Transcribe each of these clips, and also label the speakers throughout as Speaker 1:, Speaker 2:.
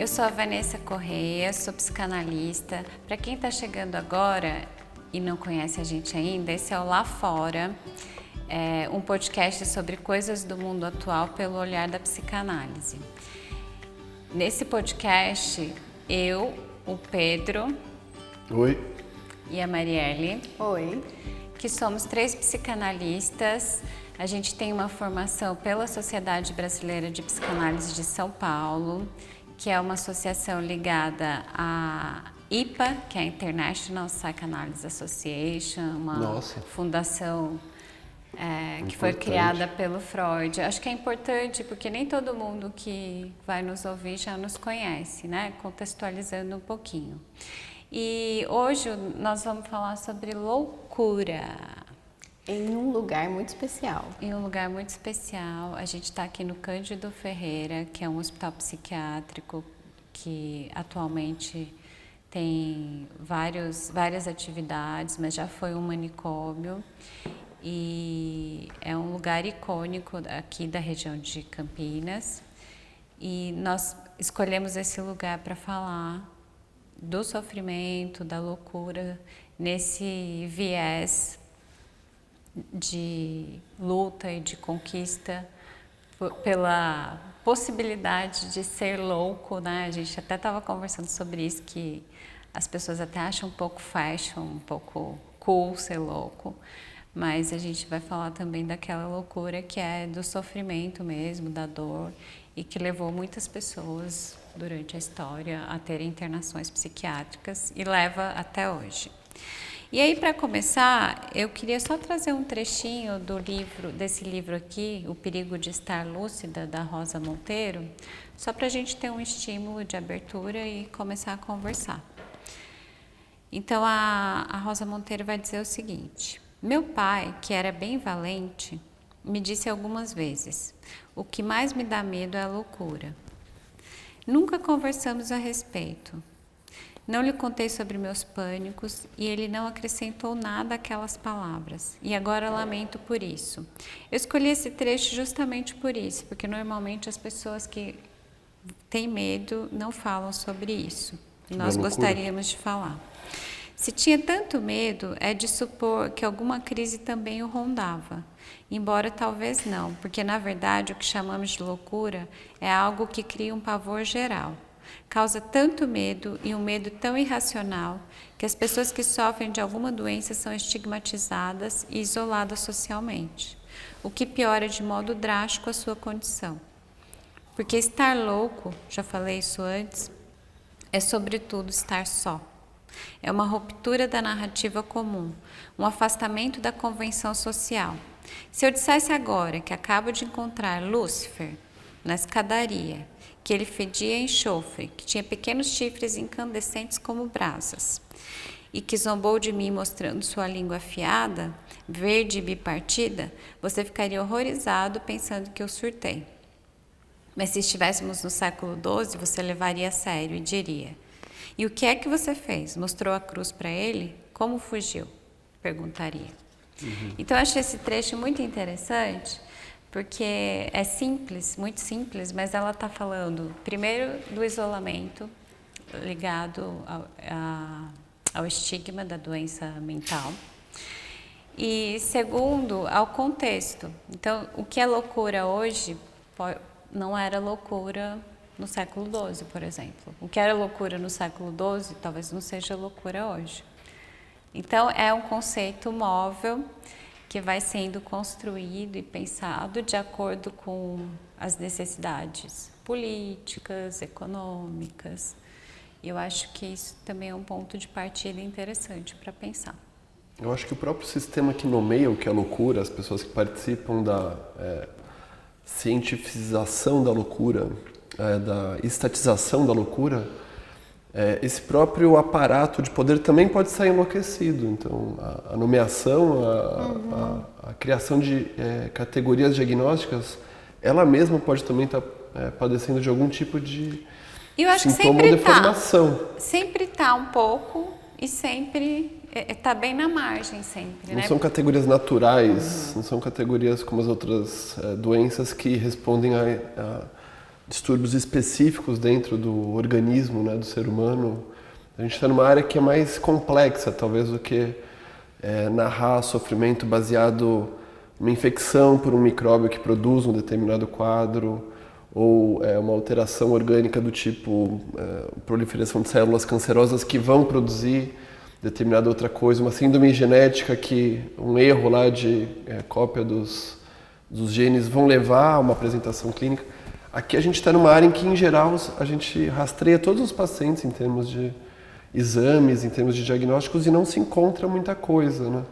Speaker 1: Eu sou a Vanessa Correia, sou psicanalista. Para quem está chegando agora e não conhece a gente ainda, esse é o Lá Fora, um podcast sobre coisas do mundo atual pelo olhar da psicanálise. Nesse podcast, eu, o Pedro...
Speaker 2: Oi.
Speaker 1: E a Marielle.
Speaker 3: Oi.
Speaker 1: Que somos 3 psicanalistas. A gente tem uma formação pela Sociedade Brasileira de Psicanálise de São Paulo, que é uma associação ligada à IPA, que é a International Psychoanalysis Association, uma fundação que foi criada pelo Freud. Acho que é importante porque nem todo mundo que vai nos ouvir já nos conhece, né? Contextualizando um pouquinho. E hoje nós vamos falar sobre loucura.
Speaker 3: Em um lugar muito especial.
Speaker 1: Em um lugar muito especial. A gente está aqui no Cândido Ferreira, que é um hospital psiquiátrico que atualmente tem várias atividades, mas já foi um manicômio. E é um lugar icônico aqui da região de Campinas. E nós escolhemos esse lugar para falar do sofrimento, da loucura, nesse viés de luta e de conquista pela possibilidade de ser louco, né? A gente até estava conversando sobre isso, que as pessoas até acham um pouco fashion, um pouco cool ser louco, mas a gente vai falar também daquela loucura que é do sofrimento mesmo, da dor, e que levou muitas pessoas durante a história a terem internações psiquiátricas e leva até hoje. E aí, para começar, eu queria só trazer um trechinho desse livro aqui, O Perigo de Estar Lúcida, da Rosa Monteiro, só para a gente ter um estímulo de abertura e começar a conversar. Então, a Rosa Monteiro vai dizer o seguinte: meu pai, que era bem valente, me disse algumas vezes: o que mais me dá medo é a loucura. Nunca conversamos a respeito. Não lhe contei sobre meus pânicos e ele não acrescentou nada àquelas palavras. E agora lamento por isso. Eu escolhi esse trecho justamente por isso, porque normalmente as pessoas que têm medo não falam sobre isso. E nós gostaríamos de falar. Se tinha tanto medo, é de supor que alguma crise também o rondava. Embora talvez não, porque na verdade o que chamamos de loucura é algo que cria um pavor geral. Causa tanto medo e um medo tão irracional que as pessoas que sofrem de alguma doença são estigmatizadas e isoladas socialmente, o que piora de modo drástico a sua condição. Porque estar louco, já falei isso antes, é sobretudo estar só. É uma ruptura da narrativa comum, um afastamento da convenção social. Se eu dissesse agora que acabo de encontrar Lúcifer na escadaria, que ele fedia enxofre, que tinha pequenos chifres incandescentes como brasas, e que zombou de mim mostrando sua língua afiada, verde e bipartida, você ficaria horrorizado pensando que eu surtei. Mas se estivéssemos no século XII, você levaria a sério e diria: e o que é que você fez? Mostrou a cruz para ele? Como fugiu? Perguntaria. Então, eu achei esse trecho muito interessante, porque é simples, muito simples, mas ela está falando, primeiro, do isolamento ligado ao estigma da doença mental, e segundo, ao contexto. Então, o que é loucura hoje não era loucura no século XII, por exemplo. O que era loucura no século XII talvez não seja loucura hoje. Então, é um conceito móvel que vai sendo construído e pensado de acordo com as necessidades políticas, econômicas. E eu acho que isso também é um ponto de partida interessante para pensar.
Speaker 2: Eu acho que o próprio sistema que nomeia o que é loucura, as pessoas que participam da cientificação da loucura, da estatização da loucura, esse próprio aparato de poder também pode estar enlouquecido. Então, a nomeação, a criação de categorias diagnósticas, ela mesma pode também estar padecendo de algum tipo de sintoma ou deformação.
Speaker 1: Sempre está um pouco e sempre está bem na margem sempre.
Speaker 2: Não são categorias naturais, não são categorias como as outras doenças que respondem a distúrbios específicos dentro do organismo, né, do ser humano. A gente está numa área que é mais complexa, talvez, do que narrar sofrimento baseado numa infecção por um micróbio que produz um determinado quadro, ou uma alteração orgânica do tipo proliferação de células cancerosas que vão produzir determinada outra coisa, uma síndrome genética que um erro lá de cópia dos genes vão levar a uma apresentação clínica. Aqui a gente está numa área em que, em geral, a gente rastreia todos os pacientes em termos de exames, em termos de diagnósticos, e não se encontra muita coisa, né?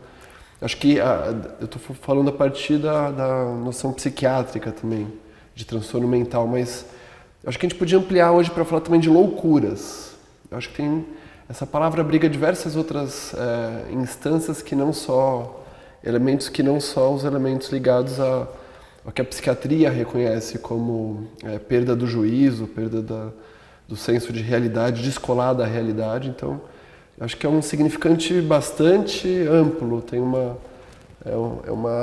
Speaker 2: Acho que eu estou falando a partir da noção psiquiátrica também, de transtorno mental, mas acho que a gente podia ampliar hoje para falar também de loucuras. Eu acho que tem essa palavra abriga diversas outras instâncias que não só elementos que não só os elementos ligados ao que a psiquiatria reconhece como perda do juízo, perda do senso de realidade, descolar da realidade. Então, acho que é um significante bastante amplo. Tem uma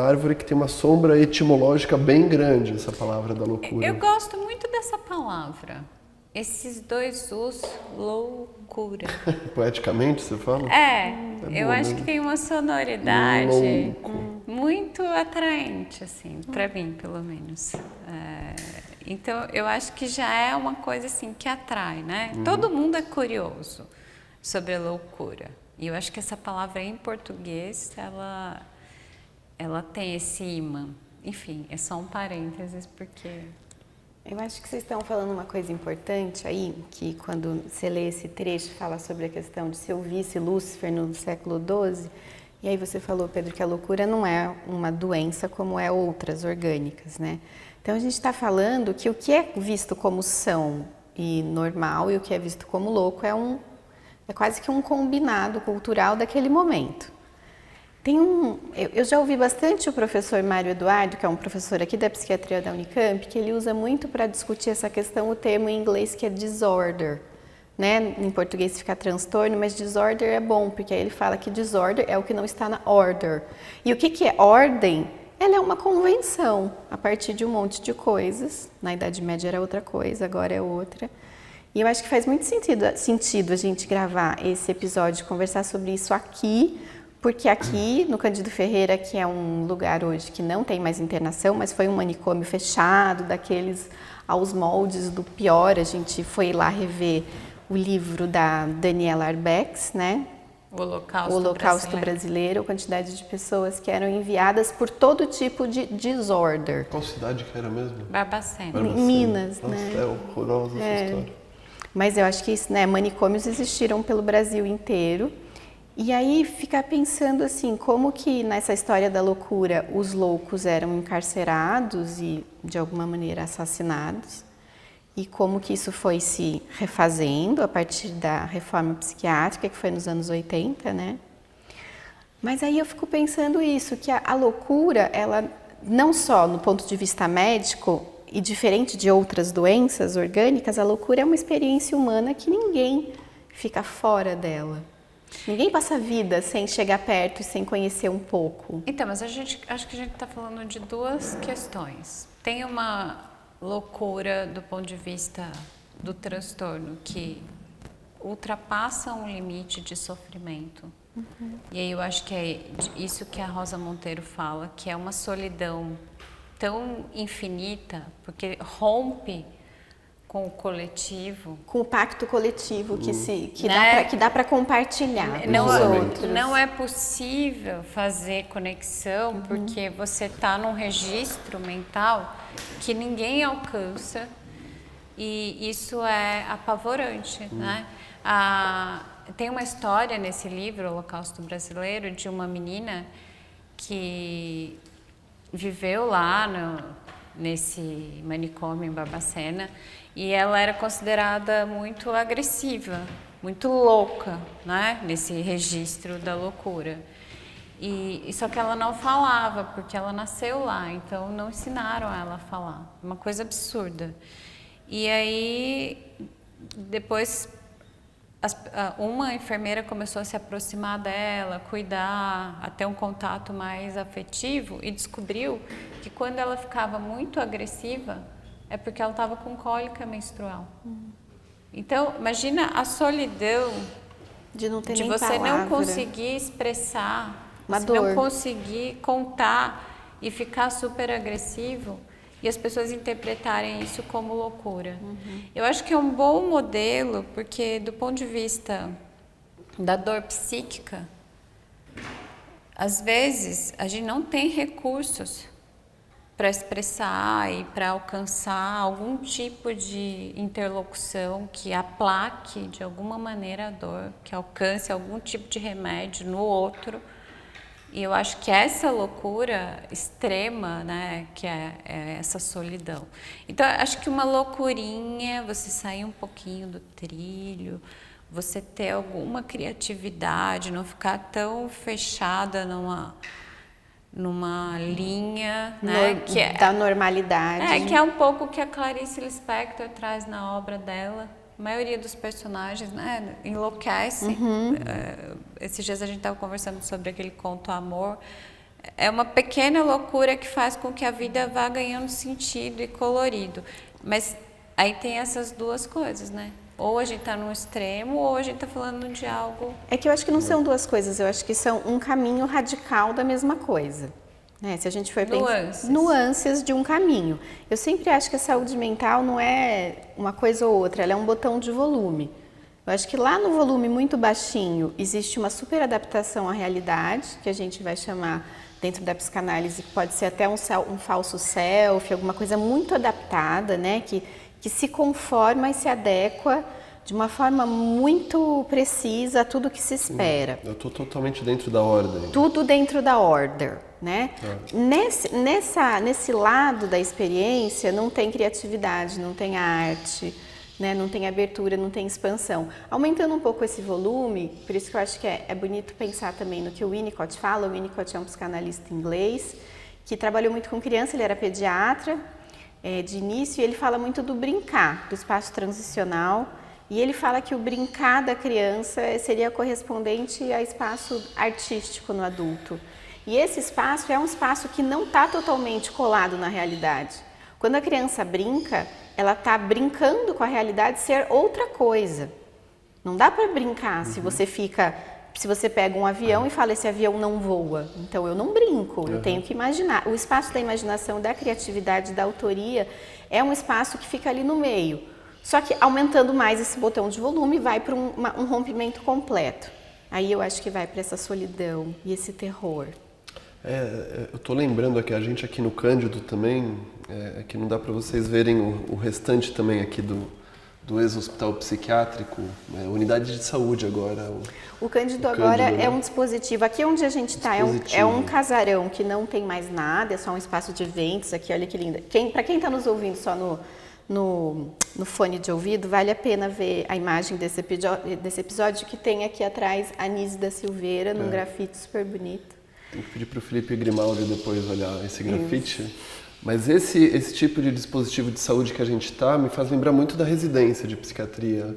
Speaker 2: árvore que tem uma sombra etimológica bem grande, essa palavra da loucura.
Speaker 1: Eu gosto muito dessa palavra. Esses dois U's, loucura.
Speaker 2: Poeticamente, você fala?
Speaker 1: Eu acho que tem uma sonoridade muito atraente, assim, para mim, pelo menos. Então, eu acho que já é uma coisa assim que atrai, né? Todo mundo é curioso sobre a loucura. E eu acho que essa palavra em português, ela tem esse imã. Enfim, é só um parênteses, porque...
Speaker 3: Eu acho que vocês estão falando uma coisa importante aí, que quando você lê esse trecho, fala sobre a questão de se eu visse Lúcifer no século XII, e aí você falou, Pedro, que a loucura não é uma doença como é outras orgânicas, né? Então a gente está falando que o que é visto como são e normal e o que é visto como louco é quase que um combinado cultural daquele momento. Eu já ouvi bastante o professor Mário Eduardo, que é um professor aqui da psiquiatria da Unicamp, que ele usa muito para discutir essa questão o termo em inglês que é disorder, né? Em português fica transtorno, mas disorder é bom, porque aí ele fala que disorder é o que não está na order. E o que é ordem? Ela é uma convenção a partir de um monte de coisas. Na Idade Média era outra coisa, agora é outra. E eu acho que faz muito sentido a gente gravar esse episódio, conversar sobre isso aqui, porque aqui no Cândido Ferreira, que é um lugar hoje que não tem mais internação, mas foi um manicômio fechado, daqueles aos moldes do pior, a gente foi lá rever o livro da Daniela Arbex, né?
Speaker 1: O Holocausto
Speaker 3: Brasileiro, a quantidade de pessoas que eram enviadas por todo tipo de disorder.
Speaker 2: Qual cidade que era mesmo?
Speaker 1: Barbacena.
Speaker 3: Em Minas,
Speaker 2: Nossa,
Speaker 3: né?
Speaker 2: É horrorosa essa história.
Speaker 3: Mas eu acho que isso, né, manicômios existiram pelo Brasil inteiro. E aí ficar pensando assim, como que nessa história da loucura os loucos eram encarcerados e de alguma maneira assassinados, e como que isso foi se refazendo a partir da reforma psiquiátrica, que foi nos anos 80, né? Mas aí eu fico pensando isso, que a loucura, ela não só no ponto de vista médico, e diferente de outras doenças orgânicas, a loucura é uma experiência humana que ninguém fica fora dela. Ninguém passa a vida sem chegar perto e sem conhecer um pouco.
Speaker 1: Então, mas acho que a gente está falando de duas questões. Tem uma loucura do ponto de vista do transtorno que ultrapassa um limite de sofrimento. E aí eu acho que é isso que a Rosa Monteiro fala, que é uma solidão tão infinita, porque rompe com o coletivo.
Speaker 3: Com o pacto coletivo que dá para compartilhar com os outros.
Speaker 1: Não é possível fazer conexão porque você está num registro mental que ninguém alcança e isso é apavorante, né? Tem uma história nesse livro, Holocausto Brasileiro, de uma menina que viveu lá nesse manicômio em Barbacena e ela era considerada muito agressiva, muito louca, né? Nesse registro da loucura. E só que ela não falava, porque ela nasceu lá, então não ensinaram ela a falar. Uma coisa absurda. E aí, depois, uma enfermeira começou a se aproximar dela, cuidar, a ter um contato mais afetivo e descobriu que quando ela ficava muito agressiva, é porque ela estava com cólica menstrual. Então, imagina a solidão
Speaker 3: De não ter
Speaker 1: de
Speaker 3: nem
Speaker 1: você
Speaker 3: palavra.
Speaker 1: não conseguir expressar,
Speaker 3: Uma
Speaker 1: você
Speaker 3: dor.
Speaker 1: não conseguir contar e ficar super agressivo e as pessoas interpretarem isso como loucura. Eu acho que é um bom modelo, porque do ponto de vista da dor psíquica, às vezes a gente não tem recursos para expressar e para alcançar algum tipo de interlocução que aplaque de alguma maneira a dor, que alcance algum tipo de remédio no outro. E eu acho que essa loucura extrema, né, que é essa solidão. Então, eu acho que uma loucurinha, você sair um pouquinho do trilho, você ter alguma criatividade, não ficar tão fechada numa linha, né, que
Speaker 3: Da normalidade.
Speaker 1: que é um pouco o que a Clarice Lispector traz na obra dela. A maioria dos personagens, né, enlouquece. Esses dias a gente estava conversando sobre aquele conto Amor. É uma pequena loucura que faz com que a vida vá ganhando sentido e colorido. Mas aí tem essas duas coisas, né? Ou a gente está num extremo, ou a gente está falando de algo...
Speaker 3: É que eu acho que não são duas coisas, eu acho que são um caminho radical da mesma coisa. Né? Se a gente for pensar nuances de um caminho. Eu sempre acho que a saúde mental não é uma coisa ou outra, ela é um botão de volume. Eu acho que lá no volume muito baixinho existe uma super adaptação à realidade, que a gente vai chamar dentro da psicanálise, que pode ser até um falso self, alguma coisa muito adaptada, né? Que se conforma e se adequa de uma forma muito precisa a tudo que se espera.
Speaker 2: Eu estou totalmente dentro da ordem.
Speaker 3: Tudo dentro da order, né? Nesse lado da experiência não tem criatividade, não tem arte, né? Não tem abertura, não tem expansão. Aumentando um pouco esse volume, por isso que eu acho que é bonito pensar também no que o Winnicott fala. O Winnicott é um psicanalista inglês que trabalhou muito com criança, ele era pediatra de início, e ele fala muito do brincar, do espaço transicional. E ele fala que o brincar da criança seria correspondente a espaço artístico no adulto. E esse espaço é um espaço que não está totalmente colado na realidade. Quando a criança brinca, ela está brincando com a realidade ser outra coisa. Não dá para brincar se você pega um avião e fala, esse avião não voa. Então eu não brinco, eu tenho que imaginar. O espaço da imaginação, da criatividade, da autoria é um espaço que fica ali no meio. Só que aumentando mais esse botão de volume, vai para um rompimento completo. Aí eu acho que vai para essa solidão e esse terror.
Speaker 2: Eu estou lembrando aqui, a gente aqui no Cândido também, que não dá para vocês verem o restante também aqui do ex-hospital psiquiátrico, unidade de saúde agora.
Speaker 3: O Cândido agora é um dispositivo. Aqui onde a gente está é um casarão que não tem mais nada, é só um espaço de eventos. Aqui, olha que lindo. Para quem está nos ouvindo só no fone de ouvido, vale a pena ver a imagem desse episódio que tem aqui atrás a Nise da Silveira, num grafite super bonito.
Speaker 2: Tem que pedir para o Felipe Grimaldi depois olhar esse grafite. Isso. Mas esse tipo de dispositivo de saúde que a gente está me faz lembrar muito da residência de psiquiatria.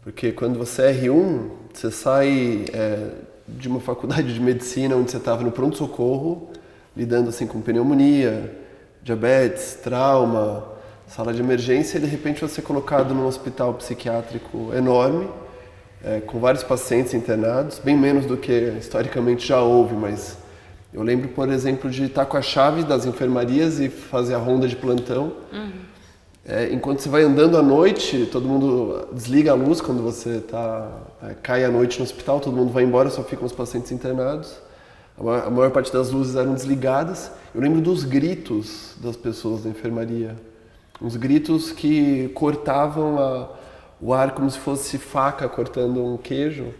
Speaker 2: Porque quando você é R1, você sai de uma faculdade de medicina onde você estava no pronto-socorro, lidando assim com pneumonia, diabetes, trauma, sala de emergência, e de repente você é colocado num hospital psiquiátrico enorme, com vários pacientes internados, bem menos do que historicamente já houve, mas eu lembro, por exemplo, de estar com a chave das enfermarias e fazer a ronda de plantão. Enquanto você vai andando à noite, todo mundo desliga a luz quando você cai à noite no hospital, todo mundo vai embora, só ficam os pacientes internados. A maior parte das luzes eram desligadas. Eu lembro dos gritos das pessoas da enfermaria. Uns gritos que cortavam o ar como se fosse faca cortando um queijo.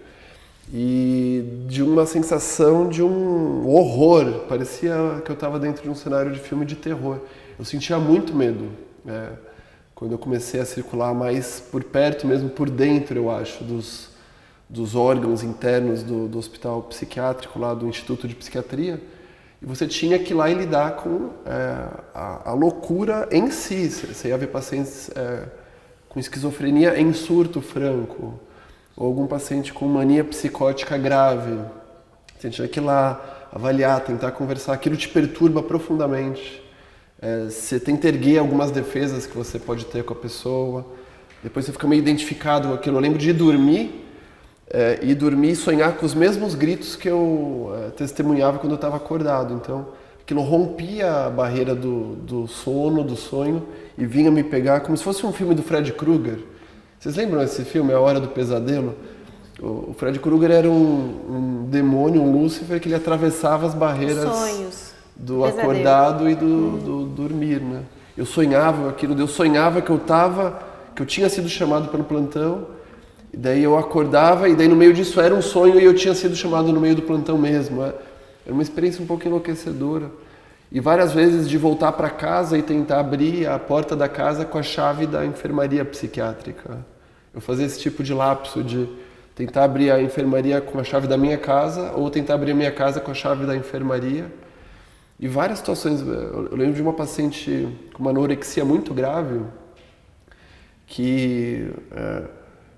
Speaker 2: E de uma sensação de um horror. Parecia que eu estava dentro de um cenário de filme de terror. Eu sentia muito medo. Quando eu comecei a circular mais por perto, mesmo por dentro, eu acho, dos órgãos internos do hospital psiquiátrico, lá do Instituto de Psiquiatria, e você tinha que ir lá e lidar com a loucura em si. Você ia ver pacientes com esquizofrenia em surto franco, ou algum paciente com mania psicótica grave. Você tinha que ir lá avaliar, tentar conversar, aquilo te perturba profundamente. Você tenta erguer algumas defesas que você pode ter com a pessoa. Depois você fica meio identificado com aquilo. Eu lembro de ir dormir e sonhar com os mesmos gritos que eu testemunhava quando eu estava acordado. Então, aquilo rompia a barreira do sono, do sonho, e vinha me pegar como se fosse um filme do Fred Krueger. Vocês lembram desse filme, A Hora do Pesadelo? O Fred Krueger era um demônio, um Lúcifer, que ele atravessava as barreiras do acordado e do dormir, né? Eu sonhava aquilo, eu sonhava que eu tinha sido chamado pelo plantão, e daí eu acordava, e daí no meio disso era um sonho e eu tinha sido chamado no meio do plantão mesmo. Era uma experiência um pouco enlouquecedora. E várias vezes de voltar para casa e tentar abrir a porta da casa com a chave da enfermaria psiquiátrica. Eu fazia esse tipo de lapso de tentar abrir a enfermaria com a chave da minha casa ou tentar abrir a minha casa com a chave da enfermaria. E várias situações. Eu lembro de uma paciente com uma anorexia muito grave que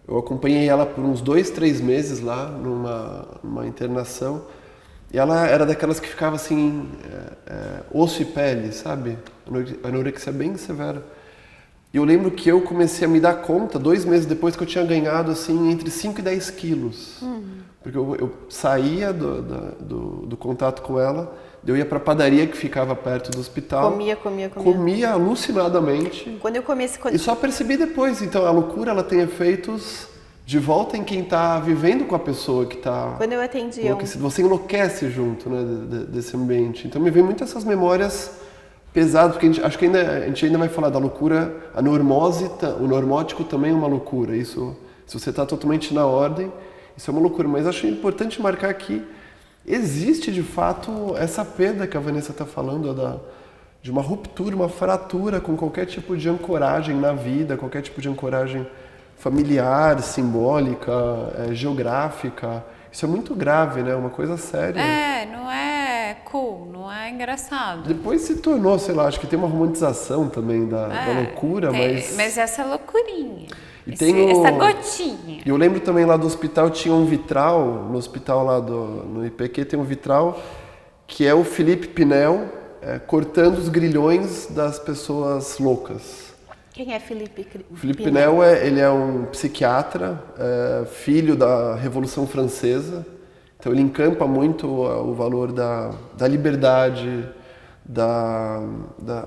Speaker 2: eu acompanhei ela por uns 2, 3 meses lá numa internação. E ela era daquelas que ficava assim, osso e pele, sabe? Anorexia bem severa. E eu lembro que eu comecei a me dar conta, 2 meses depois, que eu tinha ganhado assim entre 5 e 10 quilos. Porque eu saía do contato com ela, eu ia para a padaria que ficava perto do hospital. Comia alucinadamente.
Speaker 3: Quando eu comecei...
Speaker 2: E só percebi depois. Então a loucura, ela tem efeitos de volta em quem está vivendo com a pessoa que está...
Speaker 3: Quando eu atendi...
Speaker 2: Você enlouquece junto, né, desse ambiente. Então me vem muito essas memórias pesadas, porque acho que a gente ainda vai falar da loucura, a normose, o normótico também é uma loucura. Isso, se você está totalmente na ordem, isso é uma loucura. Mas acho importante marcar que existe de fato essa perda que a Vanessa está falando, de uma ruptura, uma fratura com qualquer tipo de ancoragem na vida, qualquer tipo de ancoragem familiar, simbólica, geográfica. Isso é muito grave, né? Uma coisa séria.
Speaker 1: Não é cool, não é engraçado.
Speaker 2: Depois se tornou, sei lá, acho que tem uma romantização também da loucura,
Speaker 1: mas essa loucurinha,
Speaker 2: essa
Speaker 1: gotinha.
Speaker 2: E eu lembro também lá do hospital, tinha um vitral, no hospital lá no IPQ tem um vitral, que é o Felipe Pinel cortando os grilhões das pessoas loucas.
Speaker 3: Quem é Felipe Pinel?
Speaker 2: Felipe Pinel ele é um psiquiatra, filho da Revolução Francesa. Então ele encampa muito o valor da liberdade,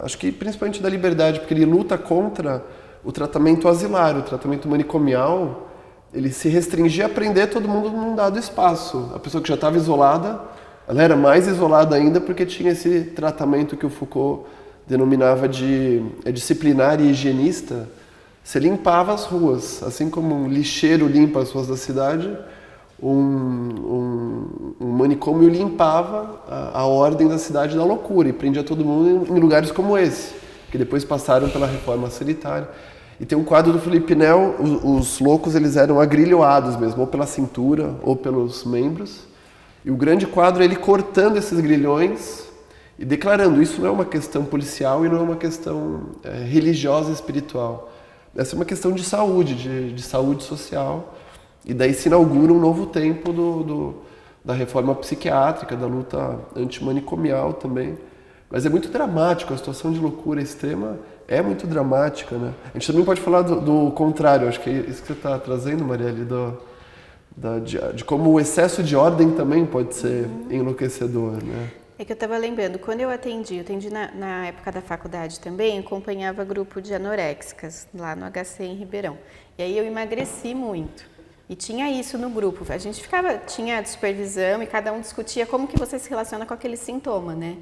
Speaker 2: acho que principalmente da liberdade, porque ele luta contra o tratamento asilário, o tratamento manicomial. Ele se restringia a prender todo mundo num dado espaço. A pessoa que já estava isolada, ela era mais isolada ainda porque tinha esse tratamento que o Foucault denominava de disciplinar e higienista. Você limpava as ruas, assim como um lixeiro limpa as ruas da cidade, um manicômio limpava a ordem da cidade da loucura e prendia todo mundo em lugares como esse, que depois passaram pela reforma sanitária. E tem um quadro do Felipe Pinel, os loucos eles eram agrilhoados mesmo, ou pela cintura ou pelos membros. E o grande quadro é ele cortando esses grilhões e declarando, isso não é uma questão policial e não é uma questão religiosa e espiritual. Essa é uma questão de saúde, de saúde social. E daí se inaugura um novo tempo da reforma psiquiátrica, da luta antimanicomial também. Mas é muito dramático, a situação de loucura extrema é muito dramática, né? A gente também pode falar do contrário, acho que é isso que você está trazendo, Marielle, de como o excesso de ordem também pode ser enlouquecedor, né?
Speaker 3: É que eu estava lembrando, quando eu atendi na época da faculdade também, acompanhava grupo de anoréxicas, lá no HC em Ribeirão. E aí eu emagreci muito. E tinha isso no grupo, a gente tinha supervisão e cada um discutia como que você se relaciona com aquele sintoma, né?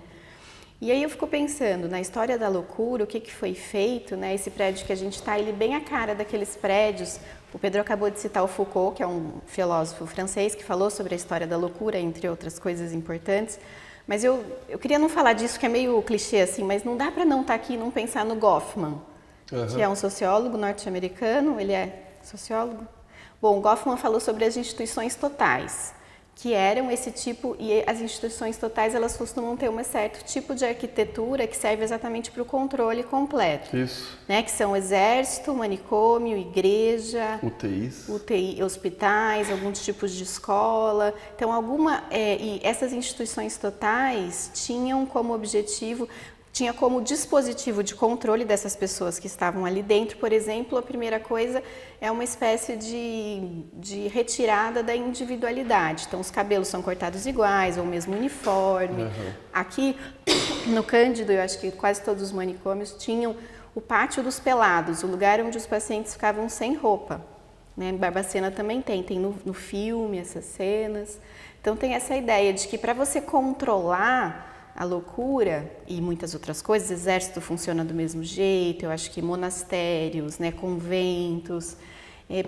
Speaker 3: E aí eu fico pensando, na história da loucura, o que foi feito, né? Esse prédio que a gente está, ele bem a cara daqueles prédios. O Pedro acabou de citar o Foucault, que é um filósofo francês que falou sobre a história da loucura, entre outras coisas importantes. Mas eu queria não falar disso, que é meio clichê assim, mas não dá para não estar aqui e não pensar no Goffman, que é um sociólogo norte-americano, ele é sociólogo? Bom, Goffman falou sobre as instituições totais, que eram esse tipo, e as instituições totais, elas costumam ter um certo tipo de arquitetura que serve exatamente para o controle completo.
Speaker 2: Isso.
Speaker 3: Né, que são exército, manicômio, igreja,
Speaker 2: UTI,
Speaker 3: hospitais, alguns tipos de escola. Então, e essas instituições totais tinham como objetivo tinha como dispositivo de controle dessas pessoas que estavam ali dentro, por exemplo, a primeira coisa é uma espécie de retirada da individualidade. Então, os cabelos são cortados iguais, ou mesmo uniforme. Aqui, no Cândido, eu acho que quase todos os manicômios tinham o pátio dos pelados, o lugar onde os pacientes ficavam sem roupa. Né? Em Barbacena também tem no filme essas cenas. Então, tem essa ideia de que para você controlar a loucura e muitas outras coisas, exército funciona do mesmo jeito, eu acho que monastérios, né, conventos.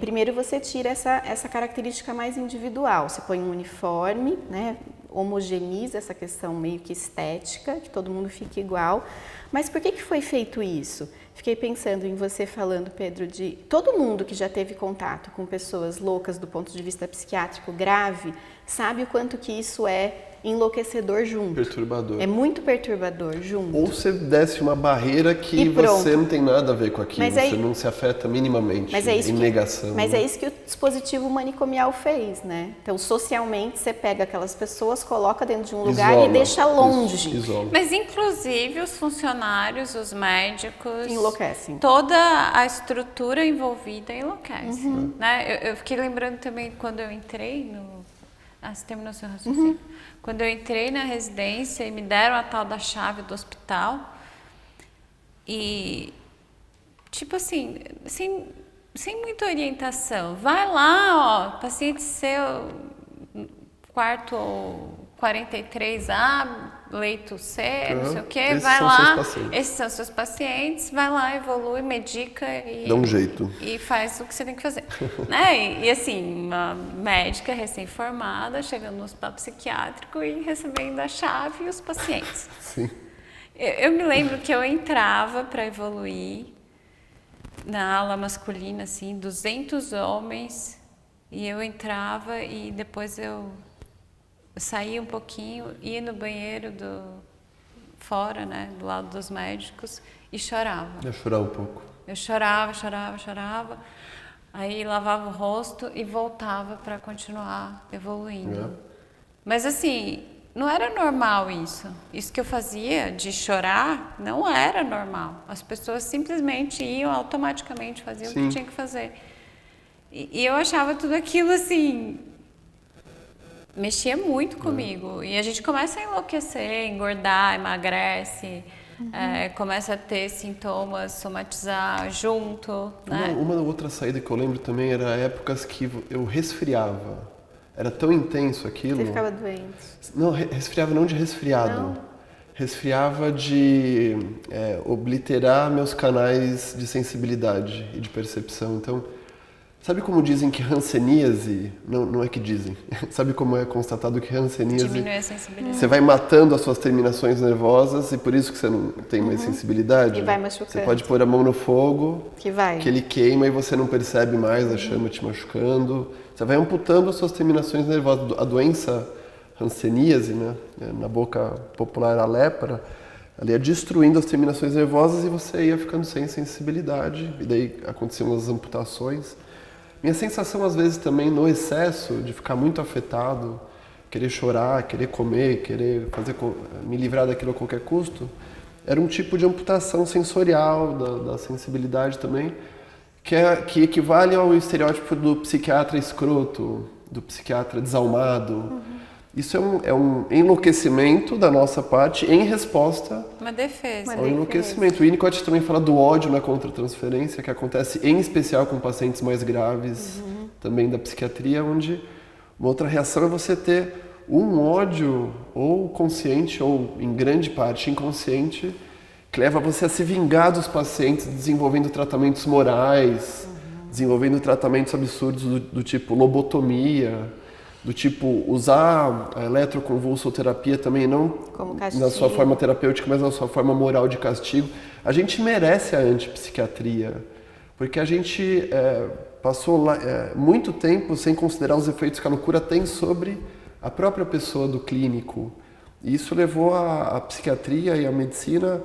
Speaker 3: Primeiro você tira essa característica mais individual, você põe um uniforme, né, homogeneiza essa questão meio que estética, que todo mundo fique igual. Mas por que foi feito isso? Fiquei pensando em você falando, Pedro, de todo mundo que já teve contato com pessoas loucas do ponto de vista psiquiátrico grave, sabe o quanto que isso é enlouquecedor junto.
Speaker 2: Perturbador.
Speaker 3: É muito perturbador junto.
Speaker 2: Ou você desce uma barreira que você não tem nada a ver com aquilo, você não se afeta minimamente, em negação.
Speaker 3: Mas é isso que o dispositivo manicomial fez, né? Então, socialmente, você pega aquelas pessoas, coloca dentro de um lugar e deixa longe.
Speaker 2: Isola.
Speaker 1: Mas, inclusive, os funcionários, os médicos...
Speaker 3: Enlouquecem.
Speaker 1: Toda a estrutura envolvida enlouquece. Né? Eu fiquei lembrando também, quando eu entrei no... você terminou seu raciocínio. Quando eu entrei na residência e me deram a tal da chave do hospital, e, tipo assim, sem muita orientação, vai lá, ó, paciente seu, quarto 43A, leito C, não sei o quê, vai lá, esses são seus pacientes, vai lá, evolui, medica e...
Speaker 2: dá um jeito.
Speaker 1: E faz o que você tem que fazer. Né? E assim, uma médica recém-formada, chegando no hospital psiquiátrico e recebendo a chave e os pacientes.
Speaker 2: Sim.
Speaker 1: Eu me lembro que eu entrava para evoluir na ala masculina, assim, 200 homens, e eu entrava e depois eu saía um pouquinho, ia no banheiro fora, né, do lado dos médicos, e chorava.
Speaker 2: Ia chorar um pouco.
Speaker 1: Eu chorava, aí lavava o rosto e voltava para continuar evoluindo. Mas assim, não era normal isso. Isso que eu fazia de chorar não era normal. As pessoas simplesmente iam automaticamente, faziam o que tinha que fazer. E eu achava tudo aquilo assim... mexia muito comigo. E a gente começa a enlouquecer, engordar, emagrece, começa a ter sintomas, somatizar junto, né?
Speaker 2: Uma outra saída que eu lembro também era épocas que eu resfriava. Era tão intenso aquilo.
Speaker 3: Você ficava doente?
Speaker 2: Não, resfriava não de resfriado.
Speaker 3: Não.
Speaker 2: Resfriava de obliterar meus canais de sensibilidade e de percepção. Então, sabe como dizem que hanseníase, não é que dizem, sabe como é constatado que hanseníase...
Speaker 1: diminui a sensibilidade.
Speaker 2: Você vai matando as suas terminações nervosas e por isso que você não tem mais sensibilidade.
Speaker 3: E vai machucando.
Speaker 2: Você pode pôr a mão no fogo, que ele queima e você não percebe mais a chama te machucando. Você vai amputando as suas terminações nervosas. A doença hanseníase, né, na boca popular a lepra, ela ia destruindo as terminações nervosas e você ia ficando sem sensibilidade. E daí aconteciam as amputações. Minha sensação, às vezes, também, no excesso de ficar muito afetado, querer chorar, querer comer, querer me livrar daquilo a qualquer custo, era um tipo de amputação sensorial, da sensibilidade também, que equivale ao estereótipo do psiquiatra escroto, do psiquiatra desalmado. Isso é um enlouquecimento da nossa parte em resposta
Speaker 1: uma defesa.
Speaker 2: ao enlouquecimento. O Winnicott também fala do ódio na contratransferência, que acontece em especial com pacientes mais graves, também da psiquiatria, onde uma outra reação é você ter um ódio, ou consciente, ou em grande parte inconsciente, que leva você a se vingar dos pacientes, desenvolvendo tratamentos morais, desenvolvendo tratamentos absurdos do tipo lobotomia, do tipo usar a eletroconvulsoterapia também, não na sua forma terapêutica, mas na sua forma moral de castigo. A gente merece a antipsiquiatria, porque a gente passou muito tempo sem considerar os efeitos que a loucura tem sobre a própria pessoa do clínico. E isso levou a psiquiatria e a medicina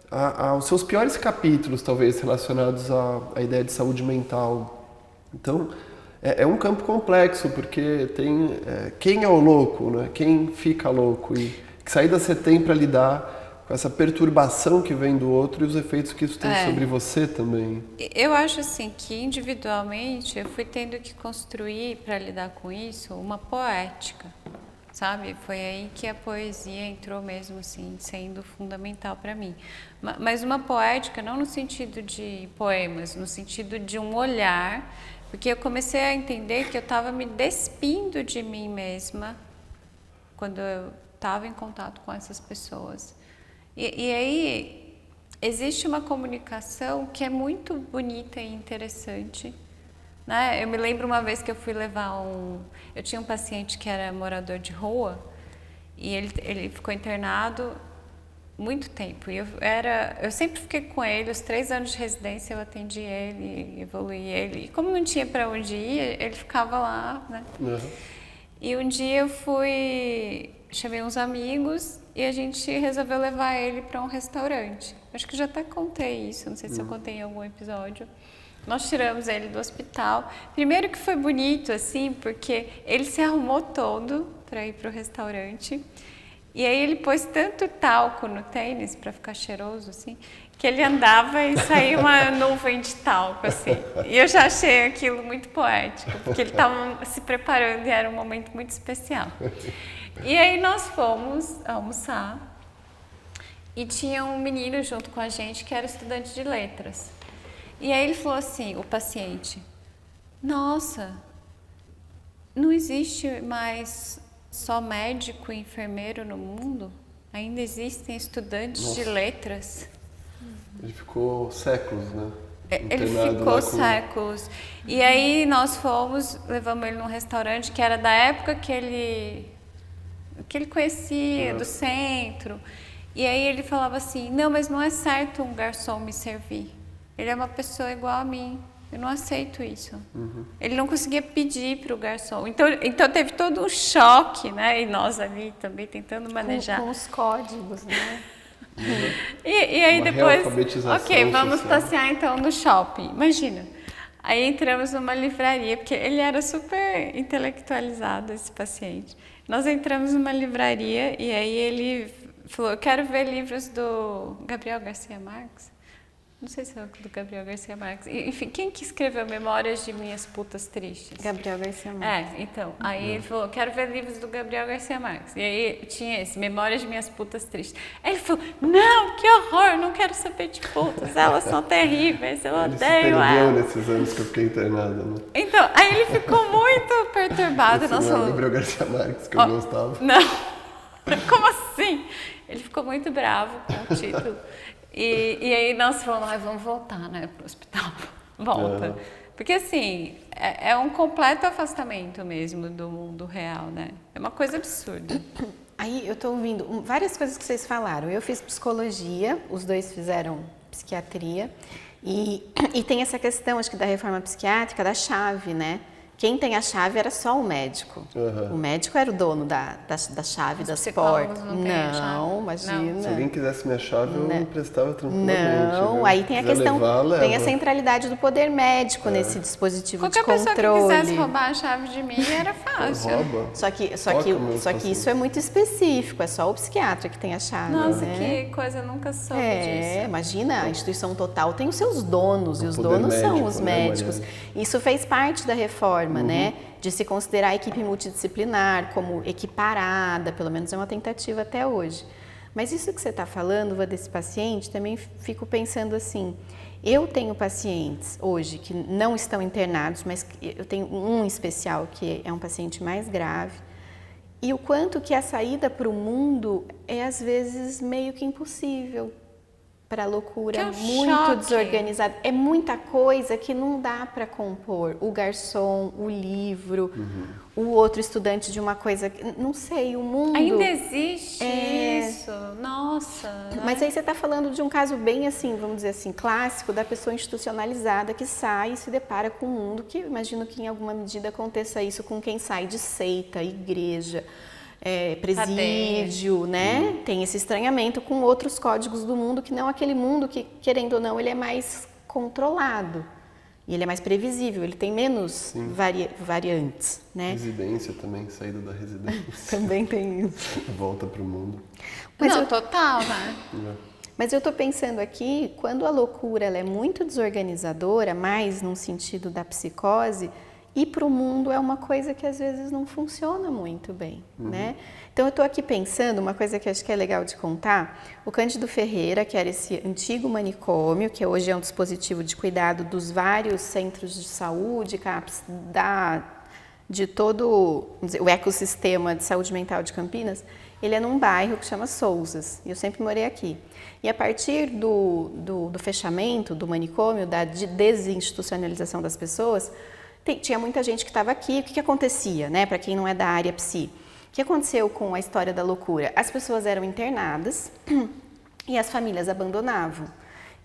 Speaker 2: aos seus piores capítulos, talvez, relacionados à ideia de saúde mental. Então, é um campo complexo, porque tem quem é o louco, né? Quem fica louco, e que saída você tem para lidar essa perturbação que vem do outro e os efeitos que isso tem sobre você também.
Speaker 1: Eu acho assim que individualmente eu fui tendo que construir para lidar com isso uma poética, sabe? Foi aí que a poesia entrou mesmo assim, sendo fundamental para mim. Mas uma poética não no sentido de poemas, no sentido de um olhar, porque eu comecei a entender que eu estava me despindo de mim mesma quando eu estava em contato com essas pessoas. E aí existe uma comunicação que é muito bonita e interessante, né? Eu me lembro uma vez que eu fui levar eu tinha um paciente que era morador de rua e ele ficou internado muito tempo. E eu sempre fiquei com ele, os 3 anos de residência eu atendi ele, evoluí ele. E como não tinha para onde ir, ele ficava lá, né? Uhum. E um dia eu chamei uns amigos e a gente resolveu levar ele para um restaurante. Acho que já até contei isso, não sei se eu contei em algum episódio. Nós tiramos ele do hospital. Primeiro que foi bonito, assim, porque ele se arrumou todo para ir para o restaurante. E aí ele pôs tanto talco no tênis para ficar cheiroso, assim, que ele andava e saía uma nuvem de talco, assim. E eu já achei aquilo muito poético, porque ele estava se preparando e era um momento muito especial. E aí nós fomos almoçar e tinha um menino junto com a gente que era estudante de letras. E aí ele falou assim, o paciente, nossa, não existe mais só médico e enfermeiro no mundo? Ainda existem estudantes de letras?
Speaker 2: Ele ficou séculos, né?
Speaker 1: Ele ficou séculos. E aí nós levamos ele num restaurante que era da época que ele conhecia, do centro. E aí ele falava assim, não, mas não é certo um garçom me servir. Ele é uma pessoa igual a mim. Eu não aceito isso. Uhum. Ele não conseguia pedir para o garçom. Então teve todo um choque, né? E nós ali também tentando manejar.
Speaker 3: Com os códigos, né?
Speaker 1: Uhum. E aí depois, ok, vamos passear então no shopping. Imagina. Aí entramos numa livraria, porque ele era super intelectualizado, esse paciente. Nós entramos numa livraria e aí ele falou, eu quero ver livros do Gabriel Garcia Marques. Não sei se é do Gabriel Garcia Marques. Enfim, quem que escreveu Memórias de Minhas Putas Tristes?
Speaker 3: Gabriel Garcia Marques.
Speaker 1: Então. Aí ele falou, quero ver livros do Gabriel Garcia Marques. E aí tinha esse, Memórias de Minhas Putas Tristes. Aí ele falou, não, que horror, não quero saber de putas, elas são terríveis, eu odeio elas.
Speaker 2: Ele se perdeu nesses anos que eu fiquei internada, né?
Speaker 1: Então, aí ele ficou muito perturbado.
Speaker 2: Esse não é o Gabriel Garcia Marques que eu gostava.
Speaker 1: Não, como assim? Ele ficou muito bravo com o título. E aí nós falamos, vamos voltar, né, para o hospital. Volta. Uhum. Porque assim, é um completo afastamento mesmo do mundo real, né? É uma coisa absurda.
Speaker 3: Aí eu estou ouvindo várias coisas que vocês falaram. Eu fiz psicologia, os dois fizeram psiquiatria. E tem essa questão, acho que da reforma psiquiátrica, da chave, né? Quem tem a chave era só o médico. Uhum. O médico era o dono da chave, das portas. Não, imagina. Não.
Speaker 2: Se alguém quisesse minha chave, eu me emprestava tranquilamente.
Speaker 3: Não, viu? Aí tem a questão, tem a centralidade do poder médico nesse dispositivo de controle.
Speaker 1: Qualquer pessoa que quisesse roubar a chave de mim era fácil.
Speaker 2: Rouba.
Speaker 3: Só que isso é muito específico, é só o psiquiatra que tem a chave.
Speaker 1: Nossa,
Speaker 3: né?
Speaker 1: que coisa, eu nunca soube disso.
Speaker 3: Imagina, a instituição total tem os seus donos, e os donos são os médicos. Isso fez parte da reforma. Né, de se considerar a equipe multidisciplinar como equiparada, pelo menos é uma tentativa até hoje. Mas isso que você está falando, desse paciente, também fico pensando assim, eu tenho pacientes hoje que não estão internados, mas eu tenho um especial que é um paciente mais grave, e o quanto que a saída para o mundo é às vezes meio que impossível. Para a loucura, muito
Speaker 1: choque.
Speaker 3: Desorganizada. É muita coisa que não dá para compor. O garçom, o livro, o outro estudante de uma coisa... Não sei, o mundo...
Speaker 1: Ainda existe isso? Nossa!
Speaker 3: Mas aí você está falando de um caso bem assim, vamos dizer assim, clássico, da pessoa institucionalizada que sai e se depara com um mundo que eu imagino que em alguma medida aconteça isso com quem sai de seita, igreja... presídio, né? Tem esse estranhamento com outros códigos do mundo que não aquele mundo que, querendo ou não, ele é mais controlado. E ele é mais previsível, ele tem menos variantes, né?
Speaker 2: Residência também, saída da residência.
Speaker 3: Também tem isso.
Speaker 2: Volta para o mundo.
Speaker 1: Não, total, né?
Speaker 3: Mas eu estou pensando aqui, quando a loucura ela é muito desorganizadora, mais num sentido da psicose, ir para o mundo é uma coisa que às vezes não funciona muito bem, né? Então eu estou aqui pensando, uma coisa que acho que é legal de contar, o Cândido Ferreira, que era esse antigo manicômio, que hoje é um dispositivo de cuidado dos vários centros de saúde, CAPS, de todo o ecossistema de saúde mental de Campinas, ele é num bairro que chama Sousas, e eu sempre morei aqui. E a partir do fechamento do manicômio, da desinstitucionalização das pessoas, tinha muita gente que estava aqui. O que acontecia, né, para quem não é da área psi? O que aconteceu com a história da loucura? As pessoas eram internadas e as famílias abandonavam.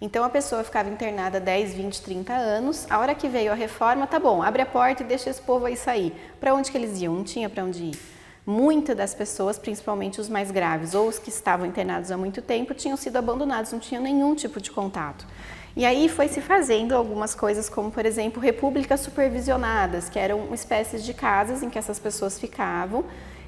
Speaker 3: Então a pessoa ficava internada 10, 20, 30 anos, a hora que veio a reforma, tá bom, abre a porta e deixa esse povo aí sair. Para onde que eles iam? Não tinha para onde ir. Muitas das pessoas, principalmente os mais graves ou os que estavam internados há muito tempo, tinham sido abandonados, não tinham nenhum tipo de contato. E aí foi se fazendo algumas coisas, como por exemplo, repúblicas supervisionadas, que eram espécies de casas em que essas pessoas ficavam.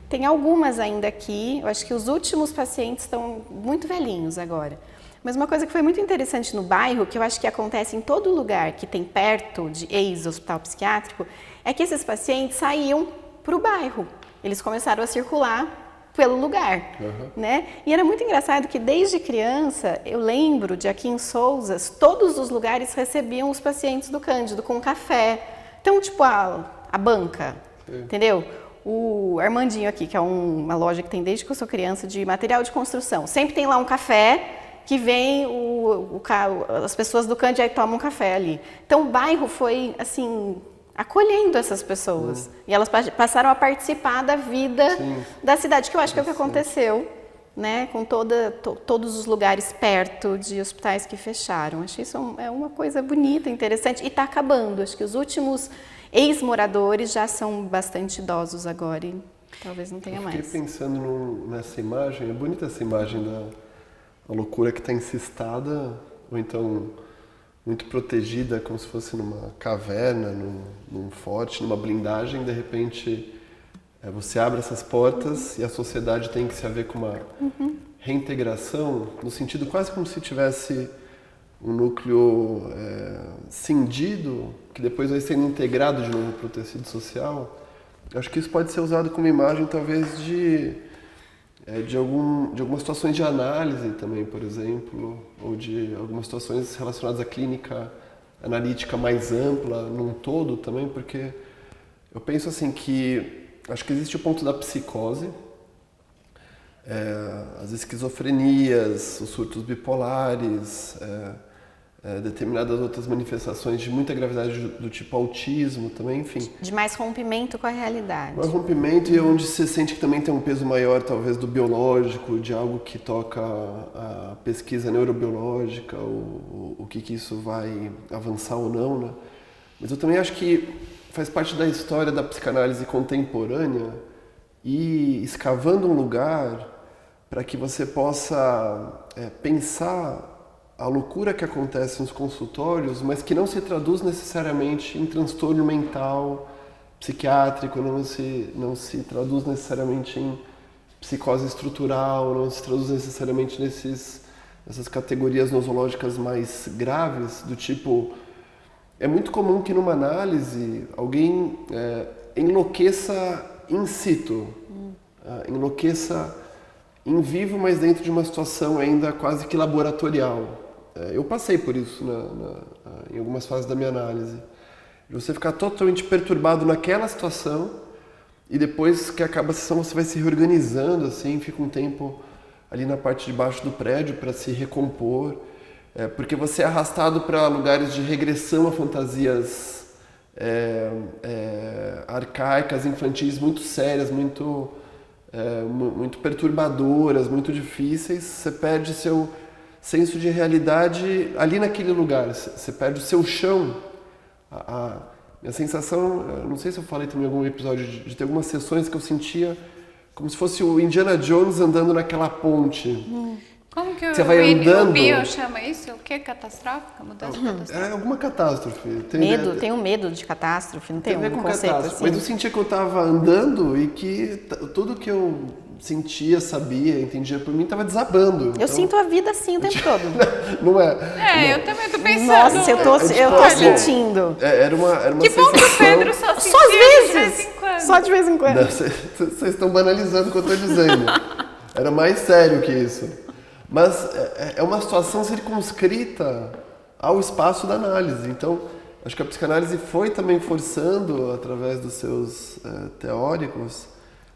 Speaker 3: Tem algumas ainda aqui, eu acho que os últimos pacientes estão muito velhinhos agora. Mas uma coisa que foi muito interessante no bairro, que eu acho que acontece em todo lugar que tem perto de ex-hospital psiquiátrico, é que esses pacientes saíam para o bairro. Eles começaram a circular pelo lugar, né? E era muito engraçado que desde criança, eu lembro de aqui em Sousas, todos os lugares recebiam os pacientes do Cândido com café. Então, tipo, a banca, entendeu? O Armandinho aqui, que é uma loja que tem desde que eu sou criança, de material de construção. Sempre tem lá um café que vem as pessoas do Cândido e tomam um café ali. Então, o bairro foi, assim, acolhendo essas pessoas. E elas passaram a participar da vida da cidade, que eu acho que é o que aconteceu, né, com todos os lugares perto de hospitais que fecharam. Acho que isso é uma coisa bonita, interessante, e está acabando. Acho que os últimos ex-moradores já são bastante idosos agora e talvez não tenha mais.
Speaker 2: Fiquei pensando nessa imagem, é bonita essa imagem da loucura que está encistada, ou então muito protegida, como se fosse numa caverna, num forte, numa blindagem. De repente, você abre essas portas e a sociedade tem que se haver com uma reintegração, no sentido quase como se tivesse um núcleo cindido, que depois vai sendo integrado de novo para o tecido social. Eu acho que isso pode ser usado como imagem, talvez, de algumas situações de análise também, por exemplo, ou de algumas situações relacionadas à clínica analítica mais ampla, num todo também, porque eu penso assim que acho que existe o ponto da psicose, as esquizofrenias, os surtos bipolares, determinadas outras manifestações de muita gravidade do tipo autismo também, enfim.
Speaker 3: De mais rompimento com a realidade.
Speaker 2: Mais rompimento, e onde você sente que também tem um peso maior, talvez, do biológico, de algo que toca a pesquisa neurobiológica, o que isso vai avançar ou não, né? Mas eu também acho que faz parte da história da psicanálise contemporânea e escavando um lugar para que você possa pensar a loucura que acontece nos consultórios, mas que não se traduz necessariamente em transtorno mental, psiquiátrico, não se traduz necessariamente em psicose estrutural, não se traduz necessariamente nessas categorias nosológicas mais graves, do tipo... É muito comum que numa análise alguém enlouqueça in situ, enlouqueça em vivo, mas dentro de uma situação ainda quase que laboratorial. Eu passei por isso em algumas fases da minha análise. De você ficar totalmente perturbado naquela situação e depois que acaba a sessão você vai se reorganizando, assim, fica um tempo ali na parte de baixo do prédio para se recompor, porque você é arrastado para lugares de regressão a fantasias arcaicas, infantis, muito sérias, muito perturbadoras, muito difíceis. Você perde seu senso de realidade ali naquele lugar, você perde o seu chão. Minha sensação, não sei se eu falei também em algum episódio, de ter algumas sessões que eu sentia como se fosse o Indiana Jones andando naquela ponte.
Speaker 1: Como que
Speaker 2: Você vai andando...
Speaker 1: o Bion chama isso? O que? Catastrófica? Mudança catastrófica?
Speaker 2: É alguma catástrofe.
Speaker 3: Tem um medo de catástrofe, não tem
Speaker 2: a ver
Speaker 3: um
Speaker 2: com
Speaker 3: conceito
Speaker 2: catástrofe.
Speaker 3: assim?
Speaker 2: Mas eu sentia que eu estava andando e que tudo que eu sentia, sabia, entendia por mim estava desabando.
Speaker 3: Eu
Speaker 2: Então,
Speaker 3: sinto a vida assim o tempo todo.
Speaker 2: não é?
Speaker 1: É, eu também tô pensando.
Speaker 3: Nossa, eu tô
Speaker 2: assim,
Speaker 3: sentindo.
Speaker 2: Era uma
Speaker 1: Que bom que o
Speaker 2: sensação...
Speaker 1: Pedro só sentia
Speaker 3: Só às
Speaker 1: de vez em
Speaker 3: vezes.
Speaker 1: quando.
Speaker 3: Só de vez em quando.
Speaker 2: Não, vocês estão banalizando o que eu estou dizendo. Era mais sério que isso. Mas é uma situação circunscrita ao espaço da análise. Então, acho que a psicanálise foi também forçando, através dos seus teóricos,